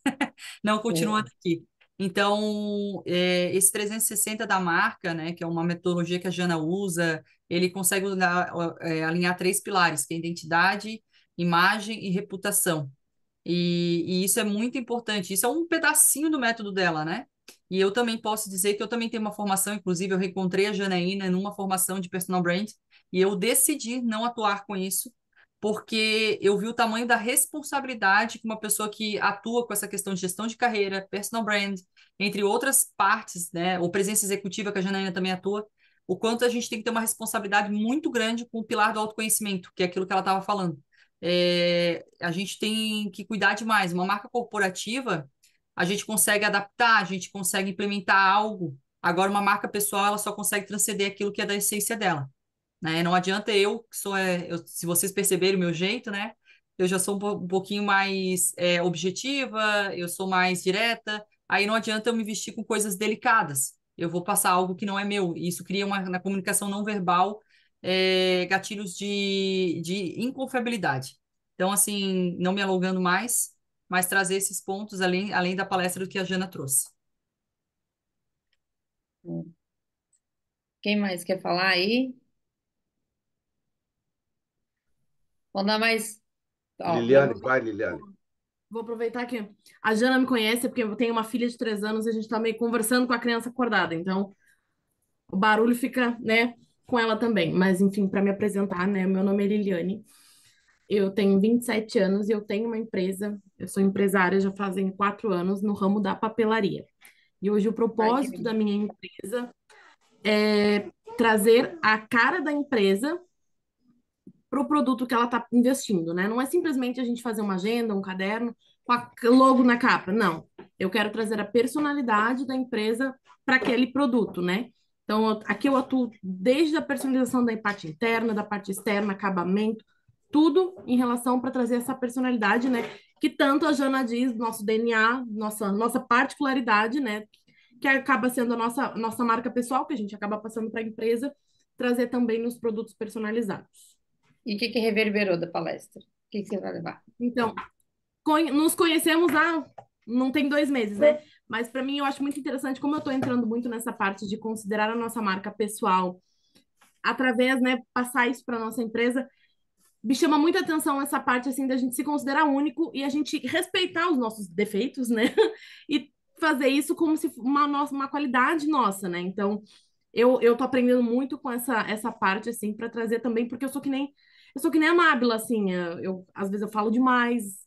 não continuando aqui. Então, esse 360 da marca, né, que é uma metodologia que a Jana usa, ele consegue alinhar três pilares, que é identidade, imagem e reputação. E isso é muito importante. Isso é um pedacinho do método dela, né? E eu também posso dizer que eu também tenho uma formação, inclusive eu reencontrei a Janaína numa formação de personal brand e eu decidi não atuar com isso porque eu vi o tamanho da responsabilidade que uma pessoa que atua com essa questão de gestão de carreira, personal brand, entre outras partes, né, ou presença executiva que a Janaína também atua, o quanto a gente tem que ter uma responsabilidade muito grande com o pilar do autoconhecimento, que é aquilo que ela estava falando. A gente tem que cuidar demais. Uma marca corporativa, a gente consegue adaptar, a gente consegue implementar algo. Agora, uma marca pessoal, ela só consegue transcender aquilo que é da essência dela, né? Não adianta eu, que sou, se vocês perceberem o meu jeito, né? Eu já sou um pouquinho mais objetiva, eu sou mais direta, aí não adianta eu me vestir com coisas delicadas. Eu vou passar algo que não é meu. E isso cria na comunicação não verbal gatilhos de inconfiabilidade. Então, assim, não me alongando mais, mas trazer esses pontos além da palestra do que a Jana trouxe. Quem mais quer falar aí? Vamos dar mais. Ó, Liliane, vai, Liliane. Vou aproveitar que a Jana me conhece, porque eu tenho uma filha de 3 anos e a gente tá meio conversando com a criança acordada. Então, o barulho fica, né, com ela também. Mas, enfim, para me apresentar, né, meu nome é Liliane. Eu tenho 27 anos e eu tenho uma empresa. Eu sou empresária já fazem 4 anos no ramo da papelaria. E hoje o Ai, que propósito da lindo. minha empresa é trazer a cara da empresa para o produto que ela está investindo, né? Não é simplesmente a gente fazer uma agenda, um caderno com a logo na capa. Não. Eu quero trazer a personalidade da empresa para aquele produto, né? Então, aqui eu atuo desde a personalização da parte interna, da parte externa, acabamento, tudo em relação para trazer essa personalidade, né? Que tanto a Jana diz, nosso DNA, nossa particularidade, né? Que acaba sendo a nossa marca pessoal, que a gente acaba passando para a empresa, trazer também nos produtos personalizados. E o que reverberou da palestra? O que você vai levar? Então, nos conhecemos há, não tem 2 meses, né? Mas para mim eu acho muito interessante como eu estou entrando muito nessa parte de considerar a nossa marca pessoal através, né, passar isso para nossa empresa. Me chama muita atenção essa parte assim da gente se considerar único e a gente respeitar os nossos defeitos, né? E fazer isso como se uma qualidade nossa, né? Então, eu tô aprendendo muito com essa parte assim para trazer também, porque eu sou que nem a Mábila, assim, às vezes eu falo demais,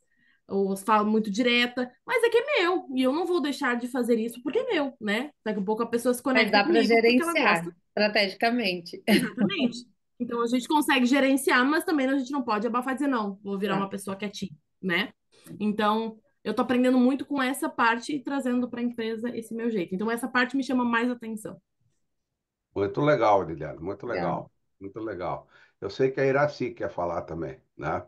ou falo muito direta, mas é que é meu, e eu não vou deixar de fazer isso porque é meu, né? Daqui a pouco a pessoa se Mas conecta dá para comigo porque ela gosta. gerenciar estrategicamente. Exatamente. Então a gente consegue gerenciar, mas também a gente não pode abafar e dizer, não, vou virar uma pessoa quietinha, né? Então, eu tô aprendendo muito com essa parte e trazendo para a empresa esse meu jeito. Então, essa parte me chama mais atenção. Muito legal, Liliana, muito Legal. legal, muito legal. Eu sei que a Iraci quer falar também, né?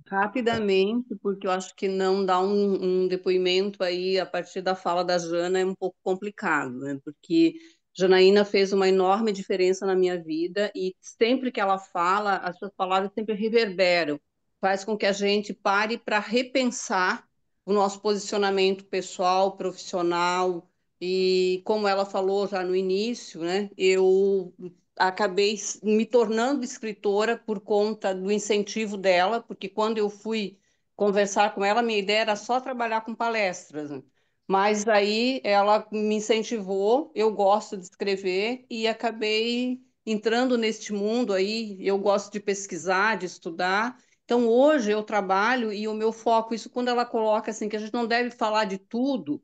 Rapidamente, porque eu acho que não dar um depoimento aí a partir da fala da Jana é um pouco complicado, né? Porque Janaína fez uma enorme diferença na minha vida e sempre que ela fala, as suas palavras sempre reverberam, faz com que a gente pare para repensar o nosso posicionamento pessoal, profissional e como ela falou já no início, né? Eu acabei me tornando escritora por conta do incentivo dela, porque quando eu fui conversar com ela, minha ideia era só trabalhar com palestras, né? Mas aí ela me incentivou, eu gosto de escrever e acabei entrando neste mundo aí, eu gosto de pesquisar, de estudar. Então hoje eu trabalho e o meu foco, isso quando ela coloca assim que a gente não deve falar de tudo,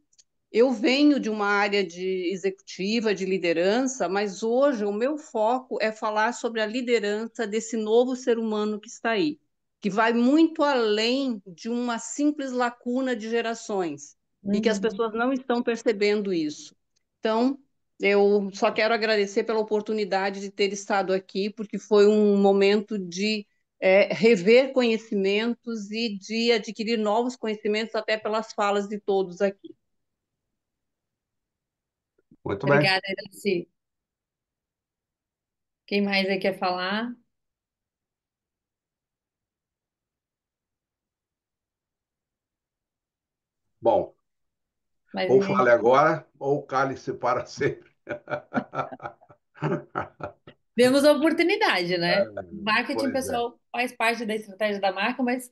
eu venho de uma área de executiva, de liderança, mas hoje o meu foco é falar sobre a liderança desse novo ser humano que está aí, que vai muito além de uma simples lacuna de gerações e que as Uhum. pessoas não estão percebendo isso. Então, eu só quero agradecer pela oportunidade de ter estado aqui, porque foi um momento de rever conhecimentos e de adquirir novos conhecimentos, até pelas falas de todos aqui. Muito bem. Obrigada, Iraci. Quem mais aí quer falar? Bom, Mais ou ninguém? fale agora, ou cale-se para sempre. Demos a oportunidade, né? Marketing Pois é. pessoal faz parte da estratégia da marca, mas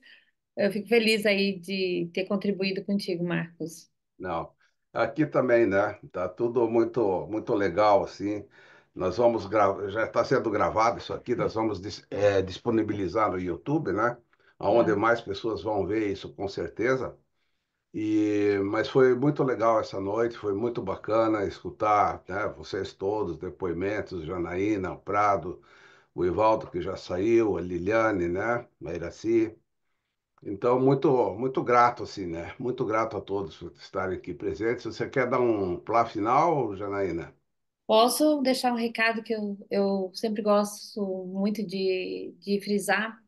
eu fico feliz aí de ter contribuído contigo, Marcos. Não. Aqui também, né? Tá tudo muito, muito legal, assim. Nós vamos gravar, já está sendo gravado isso aqui, nós vamos disponibilizar no YouTube, né? Onde Tá. mais pessoas vão ver isso, com certeza. Mas foi muito legal essa noite, foi muito bacana escutar, né, vocês todos, depoimentos, Janaína, o Prado, o Ivaldo que já saiu, a Liliane, né, a Iraci. Então, muito, muito grato, assim, né? Muito grato a todos por estarem aqui presentes. Você quer dar um plá final, Janaína? Posso deixar um recado que eu sempre gosto muito de frisar?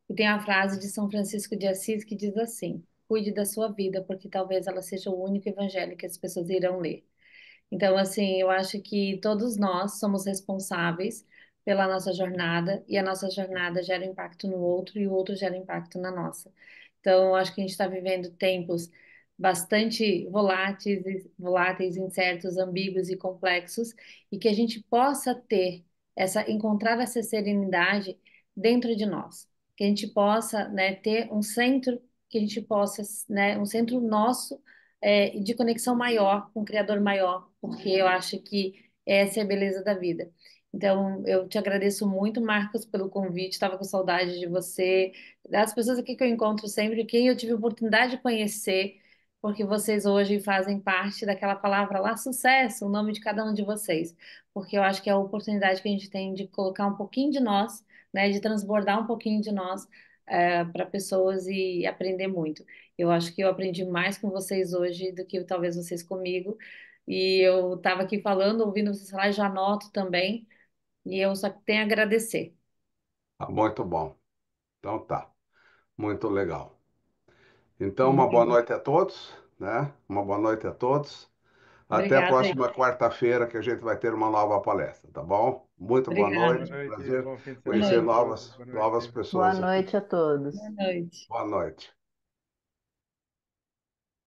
E tem a frase de São Francisco de Assis que diz assim: cuide da sua vida, porque talvez ela seja o único evangelho que as pessoas irão ler. Então, assim, eu acho que todos nós somos responsáveis pela nossa jornada e a nossa jornada gera impacto no outro e o outro gera impacto na nossa. Então, eu acho que a gente está vivendo tempos bastante voláteis, incertos, ambíguos e complexos e que a gente possa encontrar essa serenidade dentro de nós, que a gente possa, né, ter um centro, que a gente possa, né, um centro nosso de conexão maior com o Criador maior, porque eu acho que essa é a beleza da vida. Então, eu te agradeço muito, Marcos, pelo convite. Estava com saudade de você, das pessoas aqui que eu encontro sempre, quem eu tive a oportunidade de conhecer, porque vocês hoje fazem parte daquela palavra lá, sucesso, o nome de cada um de vocês. Porque eu acho que é a oportunidade que a gente tem de colocar um pouquinho de nós né, de transbordar um pouquinho de nós para pessoas e aprender muito. Eu acho que eu aprendi mais com vocês hoje do que talvez vocês comigo. E eu estava aqui falando, ouvindo vocês falar, e já anoto também. E eu só tenho a agradecer. Tá muito bom. Então tá, muito legal. Então, uma boa Obrigada. noite a todos, né? Uma boa noite a todos. Até a Obrigada. próxima quarta-feira que a gente vai ter uma nova palestra, tá bom? Muito boa Obrigada. Boa noite, noite, prazer bom fim de Boa semana conhecer a noite. todos. novas, Boa novas noite. Boa pessoas aqui. noite a todos. Boa noite. Boa noite.